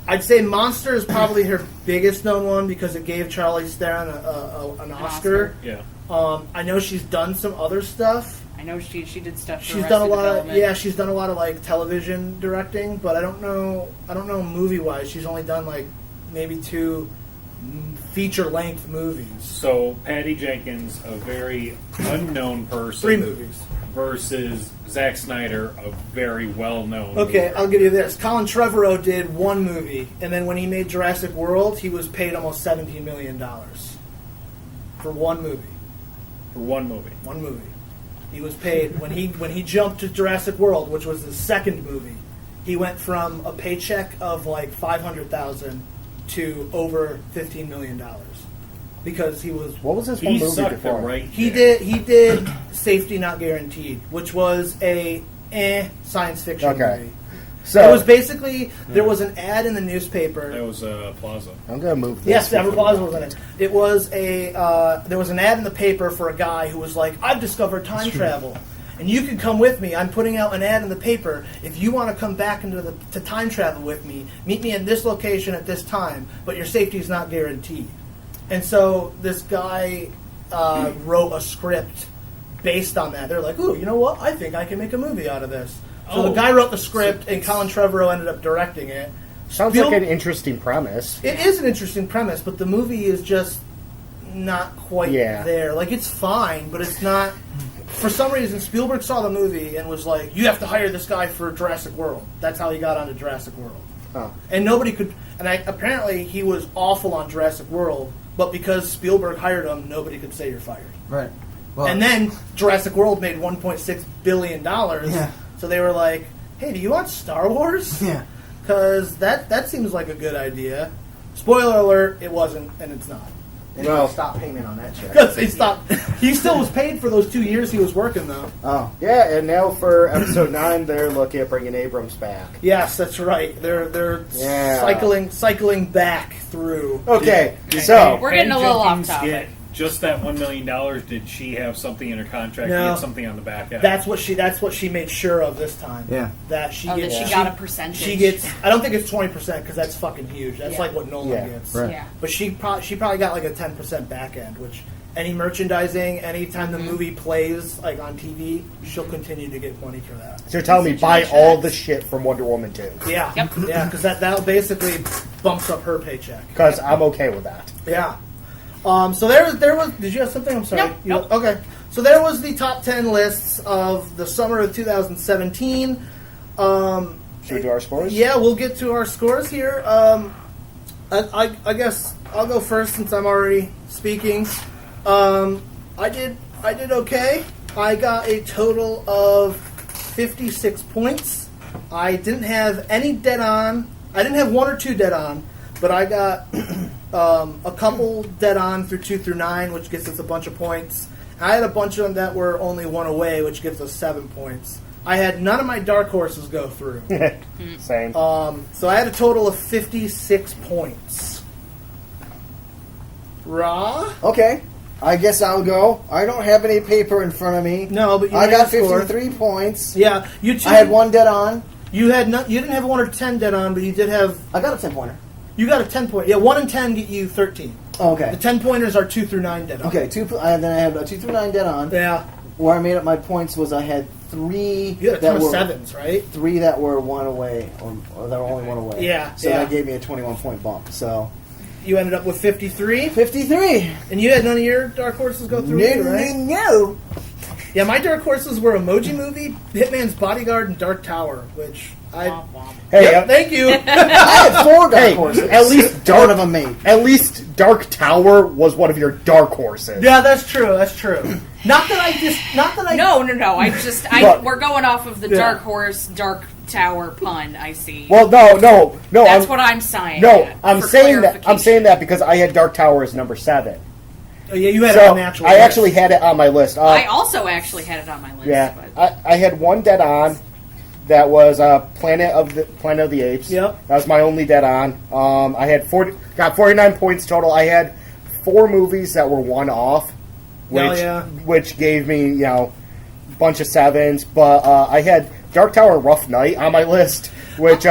I'd say Monster is probably her biggest known one because it gave Charlize Theron an Oscar. Yeah. I know she's done some other stuff. I know she did stuff for She's Arrested done a lot. Development. She's done a lot of like television directing, but I don't know movie wise. She's only done like maybe 2 feature length movies. So Patty Jenkins, a very unknown person, 3 movies. versus Zack Snyder, a very well-known. Okay, movie. I'll give you this. Colin Trevorrow did 1 movie, and then when he made Jurassic World, he was paid almost $17 million for 1 movie. For one movie. 1 movie. He was paid when he jumped to Jurassic World, which was his second movie. He went from a paycheck of like $500,000 to over $15 million because he was. What was this one He movie sucked before? it right. He there. did Safety Not Guaranteed, which was a science fiction Okay. movie. So It was basically there was an ad in the newspaper. That was Plaza. I'm gonna move this. Yes, Denver Plaza was in it. It was there was an ad in the paper for a guy who was like, I've discovered time travel. and you can come with me. I'm putting out an ad in the paper. If you want to come back to time travel with me, meet me in this location at this time, but your safety is not guaranteed. And so this guy wrote a script based on that. They're like, ooh, you know what? I think I can make a movie out of this. So the guy wrote the script, and Colin Trevorrow ended up directing it. Sounds like an interesting premise. It is an interesting premise, but the movie is just not quite there. Like, it's fine, but it's not... For some reason, Spielberg saw the movie and was like, you have to hire this guy for Jurassic World. That's how he got onto Jurassic World. Oh. And nobody could... And apparently, he was awful on Jurassic World, but because Spielberg hired him, nobody could say you're fired. Right. Well, And then Jurassic World made $1.6 billion, so they were like, hey, do you want Star Wars? Yeah. Because that seems like a good idea. Spoiler alert, it wasn't, and it's not. And Well- stop payment on that check. Because he stopped. He still was paid for those 2 years he was working, though. Oh. Yeah, and now for episode 9, they're looking at bringing Abrams back. Yes, that's right. They're cycling back through. Okay, Did so We're getting a little off Jenkins topic. get just that $1 million? Did she have something in her contract? No. To get something on the back end. That's what she made sure of this time. Yeah. That she Oh, gets. that she got a percentage. She gets. I don't think it's 20% because that's fucking huge. That's Yeah. like what Nolan gets. Right. Yeah. But she probably got like a 10% back end, which any merchandising, anytime the movie plays like on TV, she'll continue to get money for that. so you're telling me buy all the shit from Wonder Woman 2. Yeah, Yep. yeah, because that basically bumps up her paycheck. Because I'm okay with that. Yeah. So there was. Did you have something? I'm sorry. Nope. Okay. So there was the top 10 lists of the summer of 2017. Should we do our scores? Yeah, we'll get to our scores here. I guess I'll go first since I'm already speaking. I did okay. I got a total of 56 points. I didn't have any dead on. I didn't have one or two dead on, but I got a couple dead on through 2 through 9, which gets us a bunch of points. I had a bunch of them that were only one away, which gives us 7 points. I had none of my dark horses go through. Same. So I had a total of 56 points. Ra? Okay. I guess I'll go. I don't have any paper in front of me. No, but you I made got a score. 53 points. Yeah, you two. I had one dead on. You had not. You didn't have 1 or 10 dead on, but you did have. I got a 10-pointer. You got a 10 point. Yeah, 1 and 10 get you 13. Oh, okay. The 10 pointers are 2 through 9 dead on. Okay, then I have a 2 through 9 dead on. Yeah. Where I made up my points was I had 3 You had a that ton were of sevens, right? 3 that were 1 away, or that were only 1 away. Yeah, So yeah. that gave me a 21-point bump. So You ended up with 53, 53. and you had none of your dark horses go through either, right? No. Yeah, my dark horses were Emoji Movie, Hitman's Bodyguard, and Dark Tower, which I. Womp womp. Hey, Yep, thank you. I had 4 dark Hey, horses. at least One dark of them made. At least Dark Tower was one of your dark horses. Yeah, that's true. That's true. Not that I. No. But- We're going off of the Yeah. Dark Horse, Dark Tower pun. I see. Well, no. That's what I'm saying. No, I'm for saying that. I'm clarification. saying that because I had Dark Tower as number 7. Oh, yeah, you had So a natural. I actually had it on my list. I also actually had it on my list. Yeah, But I had one dead on. That was Planet of the Apes. Yep. That was my only dead on. I had 49 points total. I had 4 movies that were one off, which gave me a bunch of 7s. But I had Dark Tower, Rough Night on my list, which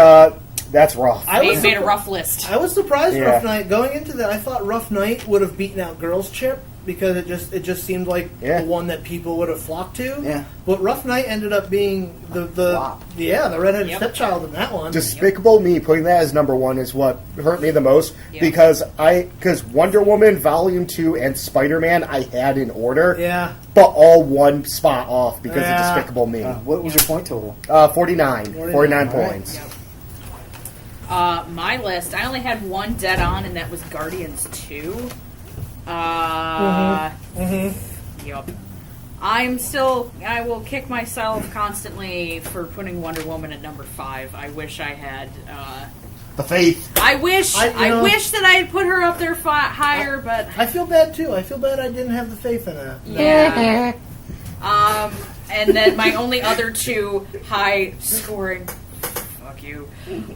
that's rough. made a rough list. I was surprised. Yeah. Rough Night going into that. I thought Rough Night would have beaten out Girls Trip because it just seemed like Yeah. the one that people would have flocked to. Yeah. But Rough Night ended up being the Flop. the redheaded Yep. stepchild in that one. Despicable Me, putting that as number 1 is what hurt me the most Yeah. because Wonder Woman Volume 2 and Spider-Man I had in order, Yeah. but all one spot off because Yeah. of Despicable Me. What was your point total? 49 49 points. Yep. My list, I only had one dead on, and that was Guardians 2. Yup. I will kick myself constantly for putting Wonder Woman at number 5. I wish I had, The Faith. I wish you know- wish that I had put her up there higher, but I feel bad too. I feel bad I didn't have the faith in it. yeah. And then my only other 2 high scoring, fuck you,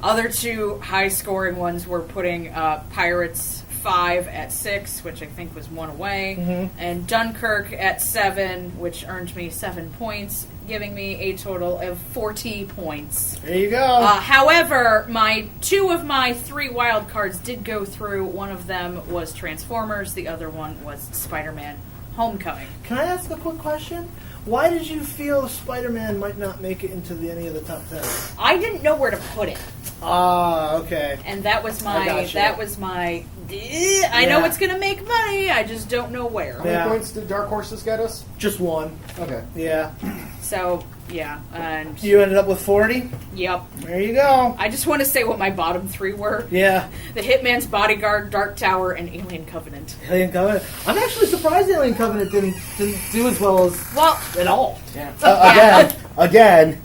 other 2 high scoring ones were putting Pirates 5 at 6, which I think was one away, Mm-hmm. and Dunkirk at 7, which earned me 7 points, giving me a total of 40 points. There you go. However, 2 of my 3 wild cards did go through. One of them was Transformers. The other one was Spider-Man Homecoming. Can I ask a quick question? Why did you feel Spider-Man might not make it into any of the top 10? I didn't know where to put it, Ah, okay. and that was I my gotcha. I know Yeah. it's going to make money. I just don't know where. How many Yeah. points did Dark Horses get us? Just one. Okay. Yeah. So yeah, and You ended up with 40? yep. There you go. I just want to say what my bottom 3 were: Yeah. The Hitman's Bodyguard, Dark Tower, and Alien Covenant. Alien Covenant. I'm actually surprised Alien Covenant didn't do as well as Well, at all. Again,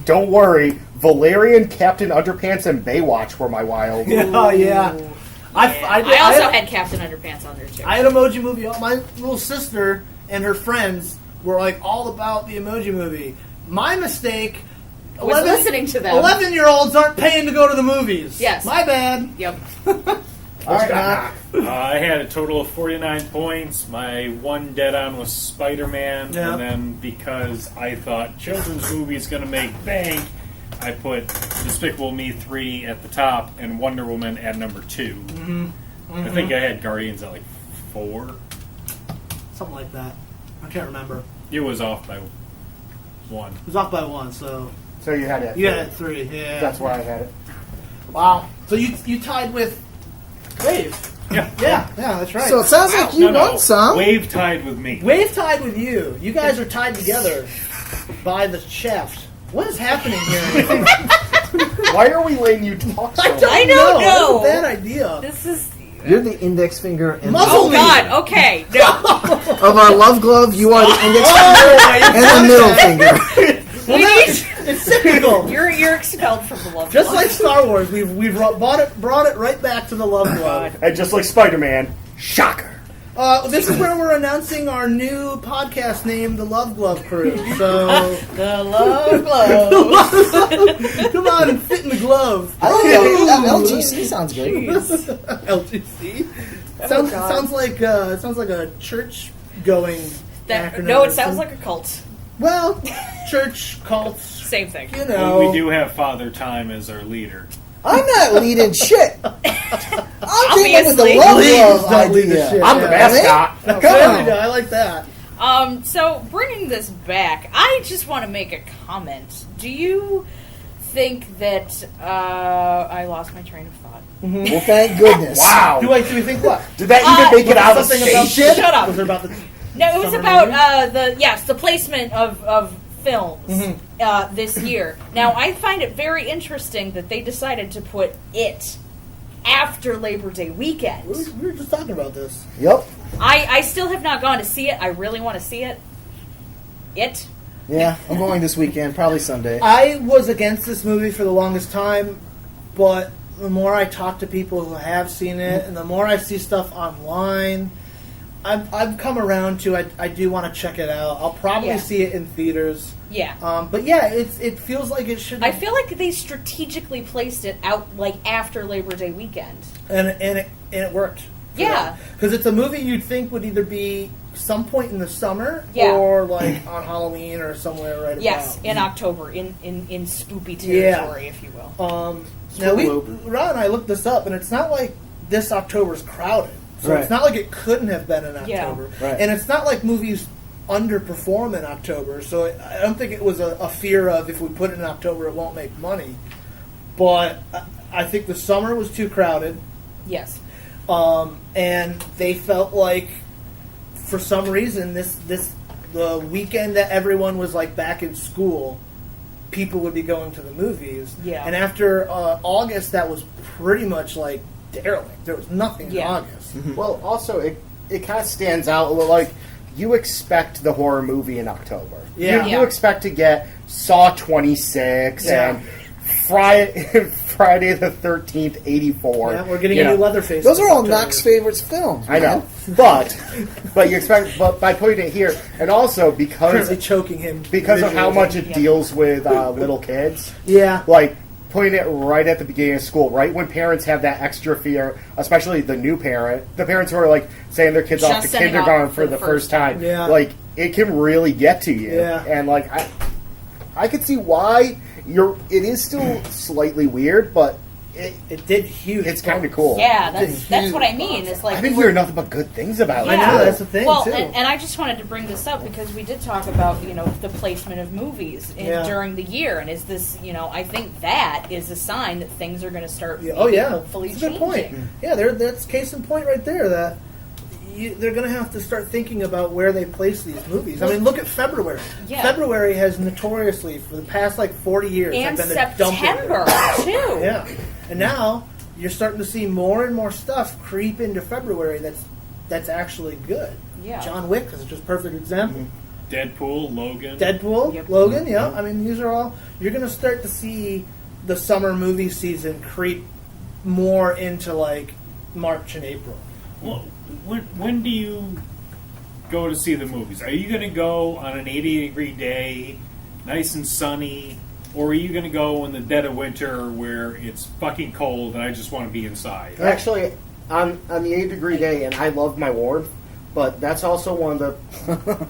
don't worry. Valerian, Captain Underpants, and Baywatch were my wild. Oh, yeah. I also had Captain Underpants on there too. I had Emoji Movie. My little sister and her friends were like all about the Emoji Movie. My mistake. Was listening to them. 11-year-olds aren't paying to go to the movies. Yes. My bad. Yep. All right, Matt. I had a total of 49 points. My one dead on was Spider-Man, Yeah. and then because I thought children's movies going to make bank, I put Despicable Me 3 at the top and Wonder Woman at number 2. Mm-hmm. I think I had Guardians at like 4. Something like that. I can't remember. It was off by 1. It was off by 1, so So you had it. you had 3. Yeah. That's why I had it. Wow. So you tied with Wave. Yeah. Yeah, that's right. So it sounds like you No, won some. Wave tied with me. Wave tied with you. You guys are tied together by the shaft. What is happening here? Why are we letting you talk so much? I don't know. That's a bad idea. This is. You're the index finger and Muzzle Oh me. God. Okay. No. of our love glove. You are the index Oh, finger and the middle finger. we need. It's typical. You're expelled from the love. Just Club. like Star Wars, we've brought it right back to the Love Glove. And just like Spider-Man, shocker. This is where we're announcing our new podcast name, the Love Glove Crew. So the love glove. come on and fit in the glove. I like that. LGC sounds good. LGC. God. Sounds like a church going acronym. No, it sounds like a cult. well, church cults. Same thing. You Well, know, we do have Father Time as our leader. I'm not leading shit. I'm dealing with the Obviously. love Please glove don't lead the idea. shit. I'm the mascot. No, Come there on. we go. I like that. So bringing this back, I just want to make a comment. Do you think that I lost my train of thought? Well, thank goodness. Wow. Do we think what? Did that even make it out of Something about station? Shut up. Was there about the? No, it was Summer about movie? the placement of films this year. Now, I find it very interesting that they decided to put it after Labor Day weekend. We were just talking about this. Yep. I still have not gone to see it. I really want to see it. Yeah, I'm going this weekend, probably Sunday. I was against this movie for the longest time, but the more I talk to people who have seen it, and the more I see stuff online, I've come around to I do want to check it out. I'll probably Yeah. see it in theaters. Yeah. But yeah, it feels like it should. I feel like they strategically placed it out like after Labor Day weekend. and it worked. Yeah. because it's a movie you'd think would either be some point in the summer Yeah. or like on Halloween or somewhere right Yes, about. in October, in spoopy Yeah. territory, if you will. Now Spoop. Ron and I looked this up, and it's not like this October's crowded. So Right. it's not like it couldn't have been in October. Right. And it's not like movies underperform in October. So I don't think it was a fear of if we put it in October, it won't make money. But I think the summer was too crowded. Yes. And they felt like, for some reason, the weekend that everyone was like back in school, people would be going to the movies. Yeah. And after August, that was pretty much like derelict. There was nothing Yeah. in August. Well, also, it kind of stands out a little like you expect the horror movie in October. Yeah. You Yeah. expect to get Saw 26 Yeah. and Friday the 13th, 84. Yeah, we're getting you a new know. Leatherface. Those are all October. Knox favorites films. I know, but you expect, but by putting it here, and also Currently because choking him of how visually. much it Yeah. deals with little kids, Yeah. like putting it right at the beginning of school, right when parents have that extra fear, especially the new parent, the parents who are like sending their kids off to sending kindergarten off for the first time. Yeah. Like, it can really get to you. Yeah. And like, I could see why it is still slightly weird, but It did huge. it's kind of cool. Yeah, It's that's what I huge. mean. It's like I've been hearing nothing but good things about I it. know, Yeah. that's the thing, well, too. and I just wanted to bring this up because we did talk about the placement of movies during the year, and is this I think that is a sign that things are going to start. Yeah. Oh yeah, hopefully that's a good changing. point. Yeah, that's case in point right there. That they're going to have to start thinking about where they place these movies. I mean, look at February. Yeah. February has notoriously, for the past 40 years, And been the dumping September ground. too. Yeah, and now you're starting to see more and more stuff creep into February. That's actually good. Yeah. John Wick is just a perfect example. Deadpool, Logan. Deadpool, Yep. Logan, yeah. I mean, these are all. You're going to start to see the summer movie season creep more into March and April. Well, when do you go to see the movies? Are you going to go on an 80-degree day, nice and sunny, or are you going to go in the dead of winter where it's fucking cold and I just want to be inside? Actually, on the 8-degree day, and I love my warmth, but that's also one of the...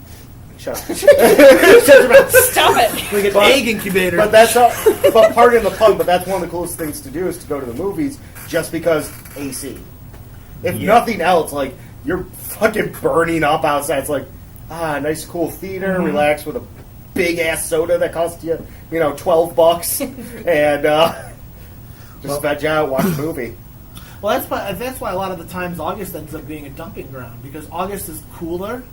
Shut up. Shut your mouth. Stop it. Like an egg incubator. But that's all, but pardon the pun, but that's one of the coolest things to do is to go to the movies just because AC. If nothing else, you're fucking burning up outside. It's nice cool theater, relax with a big ass soda that costs you, $12 and just veg out, watch a movie. Well, that's why a lot of the times August ends up being a dumping ground, because August is cooler.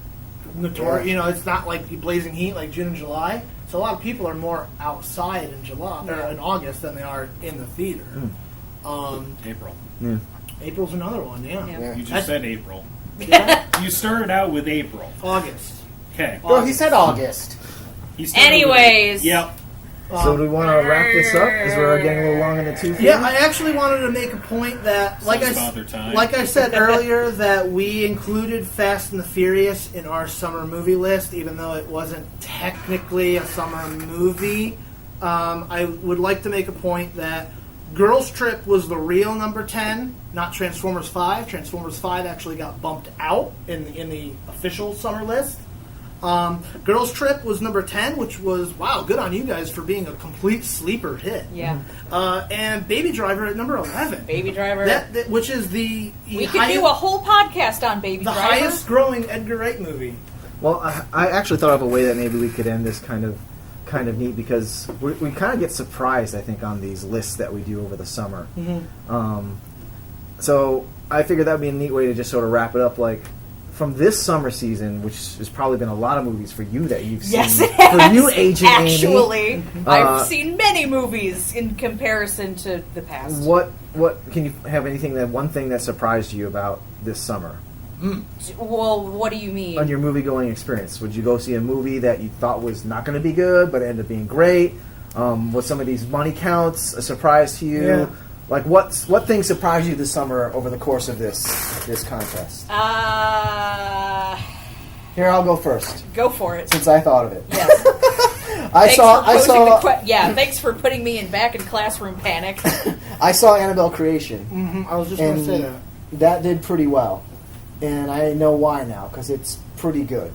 It's not like blazing heat like June and July. So a lot of people are more outside in July or in August than they are in the theater. April. Yeah. April's another one, yeah. Yeah. You just said April. Yeah. You started out with April. August. Okay. Well, he said August. You started Anyways. with- Yep. So do we want to wrap this up because we're getting a little long in the tooth? Yeah, here? I actually wanted to make a point that, like Father Time. I said earlier, that we included Fast and the Furious in our summer movie list, even though it wasn't technically a summer movie. I would like to make a point that Girls Trip was the real number 10, not Transformers 5. Transformers 5 actually got bumped out in the official summer list. Girls Trip was number 10, which was, wow, good on you guys for being a complete sleeper hit. Yeah. And Baby Driver at number 11. Baby Driver. That which is the We could do a whole podcast on Baby the Driver. highest growing Edgar Wright movie. Well, I actually thought of a way that maybe we could end this kind of neat because we kind of get surprised, I think, on these lists that we do over the summer. So I figured that would be a neat way to just sort of wrap it up, from this summer season, which has probably been a lot of movies for you that you've seen. Yes, it has. For you, Agent Amy. Actually, I've seen many movies in comparison to the past. What can you have one thing that surprised you about this summer Well, what do you mean? on your movie going experience? Would you go see a movie that you thought was not going to be good but ended up being great? Was some of these money counts a surprise to you? Yeah. What thing surprised you this summer over the course of this contest? Here, I'll go first Go for it. since I thought of it. Yes. I saw Thanks for putting me back in classroom panic. I saw Annabelle Creation. I was just going to And say that. that did pretty well, and I know why now because it's pretty good,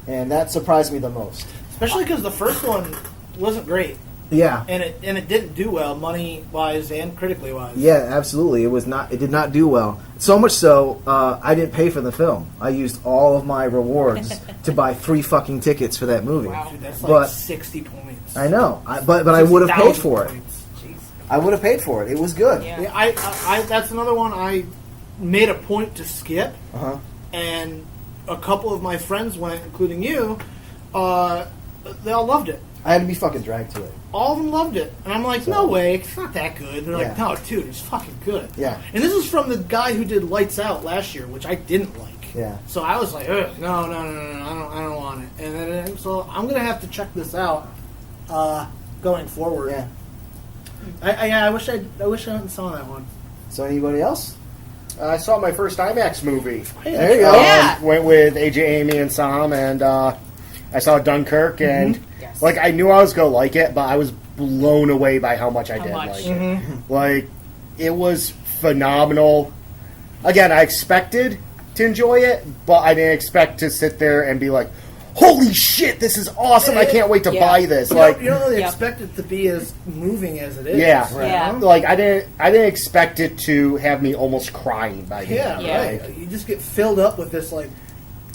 and that surprised me the most. Especially because the first one wasn't great. Yeah, And it didn't do well, money wise and critically wise. yeah, absolutely. It did not do well. So much so, I didn't pay for the film. I used all of my rewards to buy 3 fucking tickets for that movie. Wow. Dude, that's But 60 points. I know, but I would have paid 60,000 for it. points. Jeez. I would have paid for it. It was good. Yeah. Yeah, I that's another one I made a point to skip, Uh-huh. and a couple of my friends went, including you. They all loved it. I had to be fucking dragged to it. All of them loved it, and I'm like, So- no way, it's not that good. They're like, Yeah. no, dude, it's fucking good. Yeah. And this is from the guy who did Lights Out last year, which I didn't like. Yeah. So I was like, ugh, no, I don't want it. And then so I'm gonna have to check this out going forward. Yeah. I wish I hadn't saw that one. So anybody else? I saw my first IMAX movie. There you go. Yeah. Went with AJ, Amy, and Sam, and I saw Dunkirk, and Yes. I knew I was gonna like it, but I was blown away by how much I How did much? like it. Like, it was phenomenal. Again, I expected to enjoy it, but I didn't expect to sit there and be like, holy shit, this is awesome, I can't wait to Yeah. buy this. You Like, don't really Yep. expect it to be as moving as it is. yeah, right? Yeah. like I didn't expect it to have me almost crying by the Yeah, end. Yeah. right. You just get filled up with this like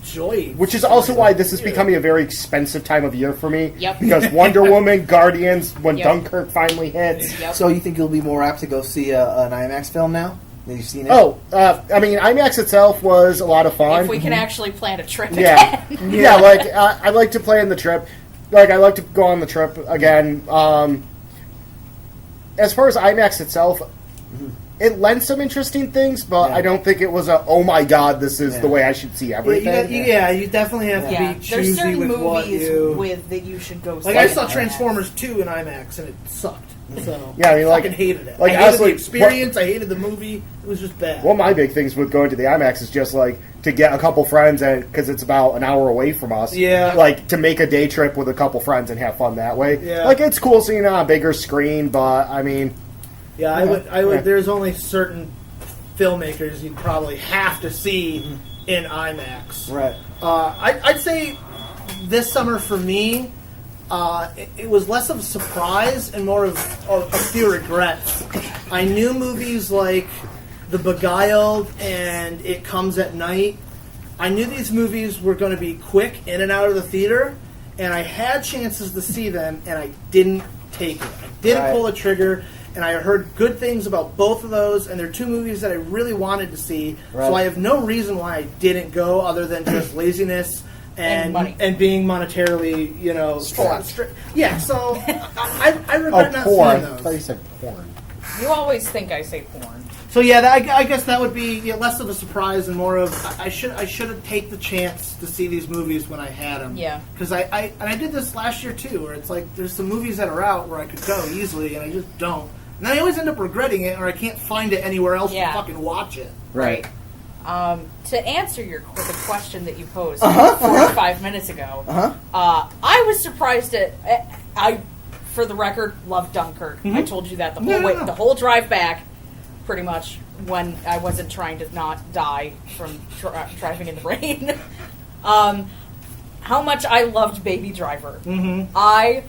joy. Which is also why this is becoming a very expensive time of year for me. Yep. Because Wonder Woman, Guardians, when Yep. Dunkirk finally hits. Yep. So you think you'll be more apt to go see an IMAX film now? That you've seen it? Oh, I mean, IMAX itself was a lot of fun. If we can actually plan a trip Yeah, again. yeah. Like I like to plan the trip. Like I like to go on the trip again. As far as IMAX itself, it lends some interesting things, but Yeah. I don't think it was a oh my god, this is Yeah. the way I should see Yeah, everything. you definitely have to Yeah, be there's choosy certain with what movies you. that you should go see. Like I saw in IMAX. Transformers 2 in IMAX and it sucked. So Yeah, I mean, like- fucking hated it. like, I hated honestly, the experience. I hated the movie. It was just bad. One of my big things with going to the IMAX is just like to get a couple friends, and because it's about an hour away from us. Yeah. Like to make a day trip with a couple friends and have fun that way. Yeah. Like it's cool seeing it on a bigger screen, but I mean, Yeah, I Yeah. would. Yeah. There's only certain filmmakers you'd probably have to see in IMAX. Right. I'd say this summer for me, it was less of a surprise and more of a few regrets. I knew movies like The Beguiled and It Comes at Night. I knew these movies were going to be quick in and out of the theater, and I had chances to see them, and I didn't take it. I didn't Right. pull the trigger. And I heard good things about both of those, and they're two movies that I really wanted to see. Right. So I have no reason why I didn't go, other than just laziness And money. and being monetarily, Strapped. Yeah. So I regret oh not porn. seeing I thought those. you said porn. You always think I say porn. So yeah, I guess that would be less of a surprise and more of I should have taken the chance to see these movies when I had them. Yeah. Because I did this last year too, where it's like there's some movies that are out where I could go easily, and I just don't. And then I always end up regretting it, or I can't find it anywhere else Yeah. to fucking watch it. Right. To answer the question that you posed 45 minutes ago, I was surprised at. I, for the record, loved Dunkirk. I told you that the whole way, the whole drive back, pretty much when I wasn't trying to not die from driving in the rain. How much I loved Baby Driver. I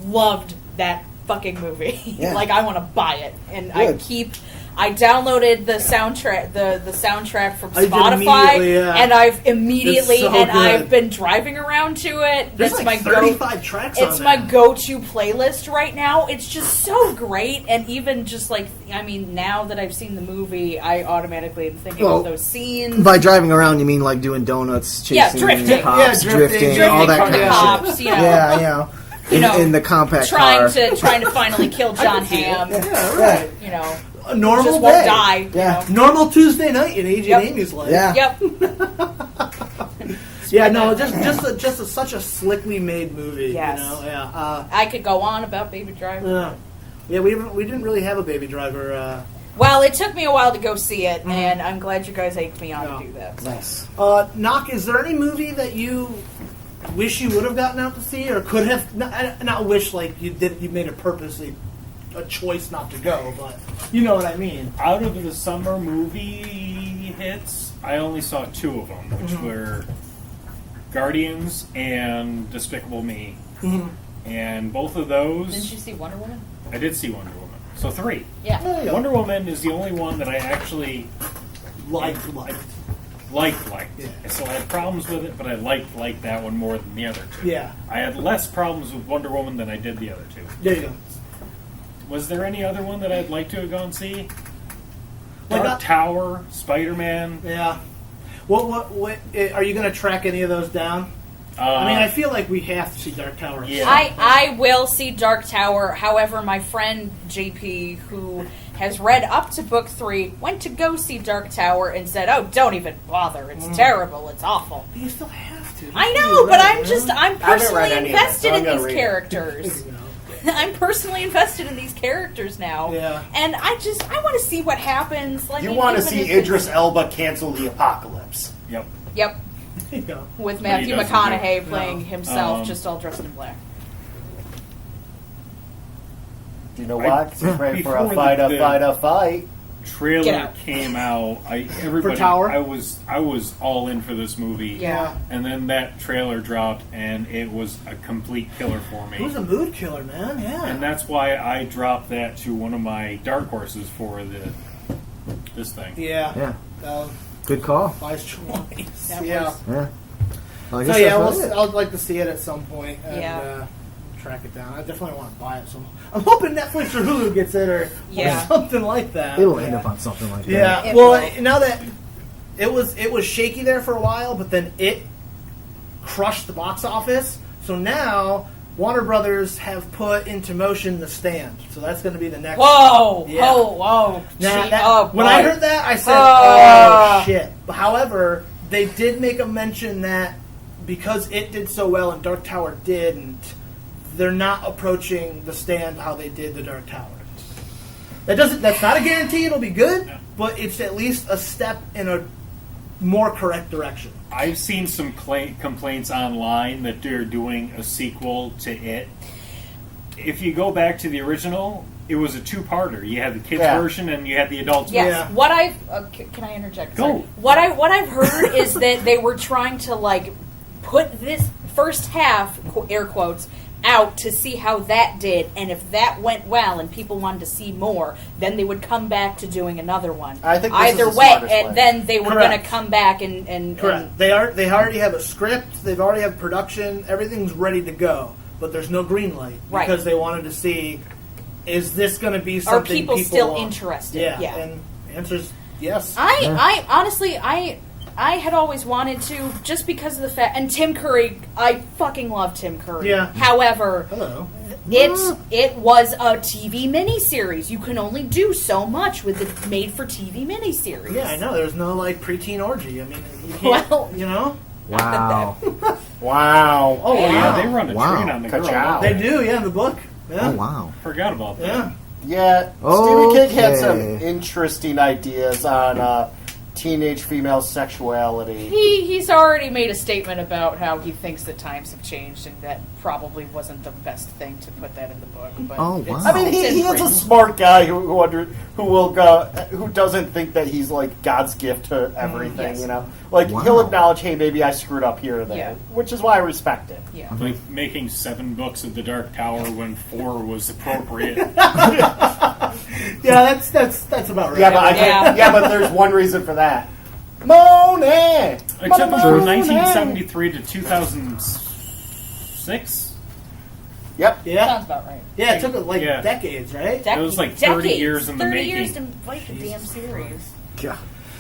loved that fucking movie. Yeah. Like I want to buy it, and Good. I downloaded the soundtrack, the soundtrack from I did Spotify, immediately, yeah. and I've immediately, It's so and good. I've been driving around to it. There's That's like my 35 tracks on It's my that. go-to playlist right now. It's just so great, and even just like, I mean, now that I've seen the movie, I automatically am thinking Well, of those scenes. By driving around, you mean like doing donuts, Yeah, chasing drifting. cops, Yeah, drifting, drifting, all that from kind the of cops, shit. you know. Yeah, You know, in the compact trying car. to finally kill John Hamm. Yeah, right. You know, A normal just day. won't die. you Yeah. know. Normal Tuesday night in AJ Yep. and Amy's life. Yeah. Yep. Yeah, no, just such a slickly made movie. Yes. You know? Yeah. I could go on about Baby Driver. Yeah, we didn't really have a Baby Driver. Well, it took me a while to go see it, and I'm glad you guys egged me on to do that. Nice. Knock, is there any movie that you wish you would have gotten out to see, or could have not wish like you made it purposely a choice not to go, but you know what I mean? Out of the summer movie hits, I only saw two of them, which were Guardians and Despicable Me. And both of those, Didn't you see Wonder Woman? I did see Wonder Woman. So three. Yeah. There you go. Wonder Woman is the only one that I actually Like. liked. Yeah. And so I had problems with it, but I liked that one more than the other two. Yeah. I had less problems with Wonder Woman than I did the other two. There you go. Was there any other one that I'd like to have gone see? Like Dark Tower, Spider-Man. Yeah. What are you going to track any of those down? I mean, I feel like we have to see Dark Tower. Yeah. I will see Dark Tower. However, my friend JP, who has read up to book 3, went to go see Dark Tower and said, "Oh, don't even bother. It's terrible. It's awful." You still have to. I know, but I'm read personally any of it, invested so I'm in gonna these read it. characters. I'm personally invested in these characters now. Yeah. And I want to see what happens. Like, You want to even see if it's- Idris Elba cancel the apocalypse. Yep. Yep. You know. With he Matthew doesn't McConaughey do- playing no. himself, just all dressed in black. Do you know why? 'Cause he's ready for a Before fight, the- a fight. Get Trailer out. came out. Everybody, Tower? I was all in for this movie. Yeah. And then that trailer dropped, and it was a complete killer for me. It was a mood killer, man. Yeah. And that's why I dropped that to one of my dark horses for this thing. Yeah. Yeah. Good call. Wise choice. That Yeah. was- Yeah. Well, I So guess yeah, that's about it. I'd like to see it at some point and Yeah. track it down. I definitely want to buy it. So I'm hoping Netflix or Hulu gets it or Yeah. something like that. It'll Yeah. end up on something like that. Yeah. It Well, will. now that it was shaky there for a while, but then it crushed the box office. So now Warner Brothers have put into motion The Stand. So that's going to be the next. Whoa! Yeah. Whoa! Now, Gee, that- oh, when boy. I heard that, I said, Ah. "Oh shit!" But however, they did make a mention that because it did so well and Dark Tower didn't, they're not approaching The Stand how they did the Dark Tower. That's not a guarantee it'll be good, No. but it's at least a step in a more correct direction. I've seen some complaints online that they're doing a sequel to it. If you go back to the original, it was a two-parter. You had the kids Yeah. version and you had the adults Yes. Yeah. What I've can I interject? Go. Sorry. What I've heard is that they were trying to like put this first half air quotes out to see how that did, and if that went well and people wanted to see more, then they would come back to doing another one. I think this is either the way, smartest and way. then they were going to Correct. come back and Correct. They already have a script. They've already have production. Everything's ready to go, but there's no green light Right. because they wanted to see, is this going to be are something people still want? interested? Yeah. And the answer's yes. I honestly, I had always wanted to, just because of the fact, and Tim Curry, I fucking love Tim Curry. Yeah. However, Hello. it was a TV miniseries. You can only do so much with the made-for-TV miniseries. Yeah, I know. There's no like preteen orgy. I mean, you can't. Well- you know. Wow. Wow. Oh Yeah, wow. they run a Wow. train on the girl. Ka-chow. They do. Yeah, in the book. Yeah. Oh, wow. Forgot about that. Yeah. Yeah, Stephen King had some Okay. interesting ideas on teenage female sexuality. He's already made a statement about how he thinks that times have changed, and that probably wasn't the best thing to put that in the book. But Oh, it's- wow. I mean, it's he is a written. smart guy who doesn't think that he's like God's gift to everything. Yes. You know, like Wow. he'll acknowledge, hey, maybe I screwed up here or there, Yeah. which is why I respect it. Yeah. Like making 7 books of the Dark Tower when 4 was appropriate. Yeah, that's about right. Yeah, but Yeah. but there's one reason for that. Monet. It took them True. from 1973 to 2006. Yep. Yeah. Sounds about right. Yeah, it took like Yeah. decades, right? It was like 30 decades. years in the 30 making. years to write the damn series. Yeah.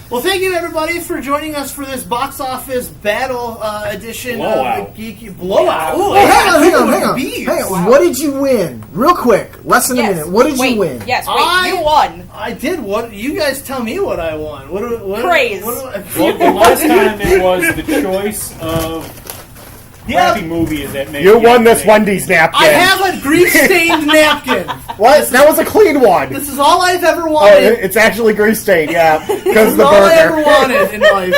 Well, thank you everybody for joining us for this box office battle edition Blowout. of the Geeky Blowout. Ooh, Oh, hang on. bees. Hang on. What did you win? Real quick. Less than a minute. What did wait, you win? Yes, wait, I- you won. I did. What? You guys tell me what I won. What Praise. What Well, the last time it was the choice of crappy movie that made You won this made. Wendy's napkin. I have a grease-stained napkin. What? That was a clean one. This is all I've ever Oh, wanted. it's actually grease stained, yeah, because This of is the all I ever burger. wanted in life.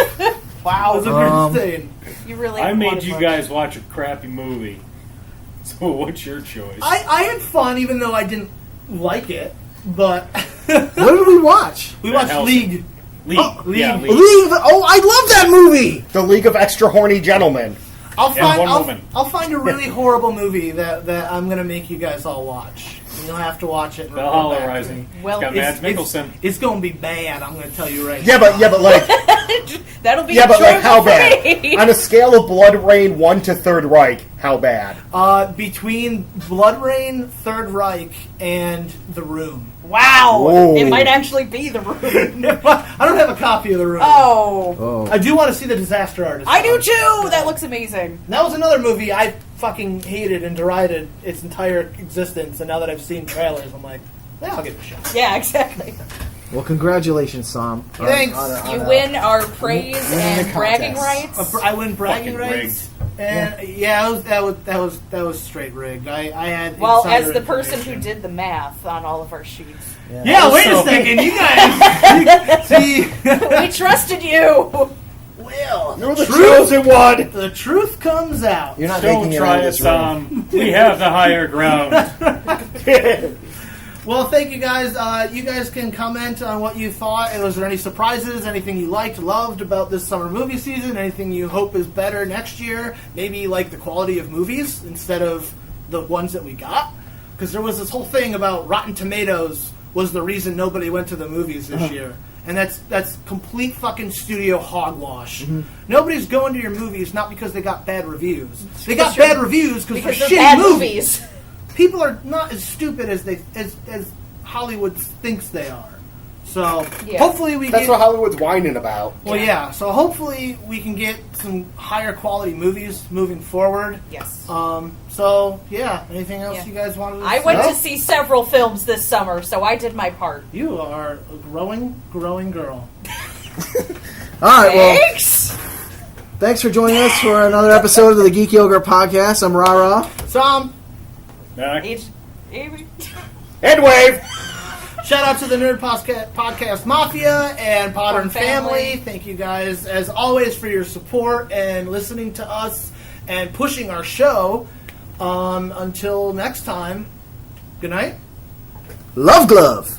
Wow, it's a grease stain. You really I made wanted you much. guys watch a crappy movie. So what's your choice? I had fun, even though I didn't like it. But What did we watch? we Van watched Helsing. League. League. League. Yeah, League League. of the- Oh, I love that movie. The League of Extra Horny Gentlemen. I'll And find one woman. I'll find a really horrible movie that I'm gonna make you guys all watch. And you'll have to watch it. And Valhalla report back to Rising. me. Well, It's got Mads Mikkelsen. It's gonna be bad. I'm gonna tell you right Yeah, now. but like, That'll be yeah, but like, how enjoyable for bad? me. On a scale of Blood Rain 1 to Third Reich, how bad? Between Blood Rain, Third Reich, and The Room. Wow, Whoa. it might actually be the room. I don't have a copy of The Room. Oh, Oh. I do want to see The Disaster Artist. I do too. That looks amazing. That was another movie I fucking hated and derided its entire existence, and now that I've seen trailers, I'm like, yeah, I'll give it a shot. Yeah, exactly. Well, congratulations, Sam. Thanks. You win our praise winning and the bragging contest. rights. I win bragging Fucking rights, and yeah, that was straight rigged. I had Well, insider as the person who information. did the math on all of our sheets, Yeah, wait a Also- second, you guys. See, we trusted you. well, You're the chosen one! the truth comes out. You're not Don't making it out try of it, this room. Sam. We have the higher ground. Well, thank you guys. You guys can comment on what you thought. And was there any surprises? Anything you liked, loved about this summer movie season? Anything you hope is better next year? Maybe you like the quality of movies instead of the ones that we got? Because there was this whole thing about Rotten Tomatoes was the reason nobody went to the movies this year. And that's complete fucking studio hogwash. Mm-hmm. Nobody's going to your movies not because they got bad reviews. They got bad reviews because they're shitty bad movies. People are not as stupid as Hollywood thinks they are. So hopefully That's what Hollywood's whining about. Well, yeah. So hopefully we can get some higher quality movies moving forward. Yes. So yeah. Anything else you guys wanted to say? I went to see several films this summer, so I did my part. You are a growing girl. All right, well, Thanks. thanks for joining us for another episode of the Geek Yogurt Podcast. I'm Rara. Back. Amy. And wave! Shout out to the Nerd Podcast Mafia and Podern Family. Family. Thank you guys, as always, for your support and listening to us and pushing our show. Until next time, good night. Love Glove.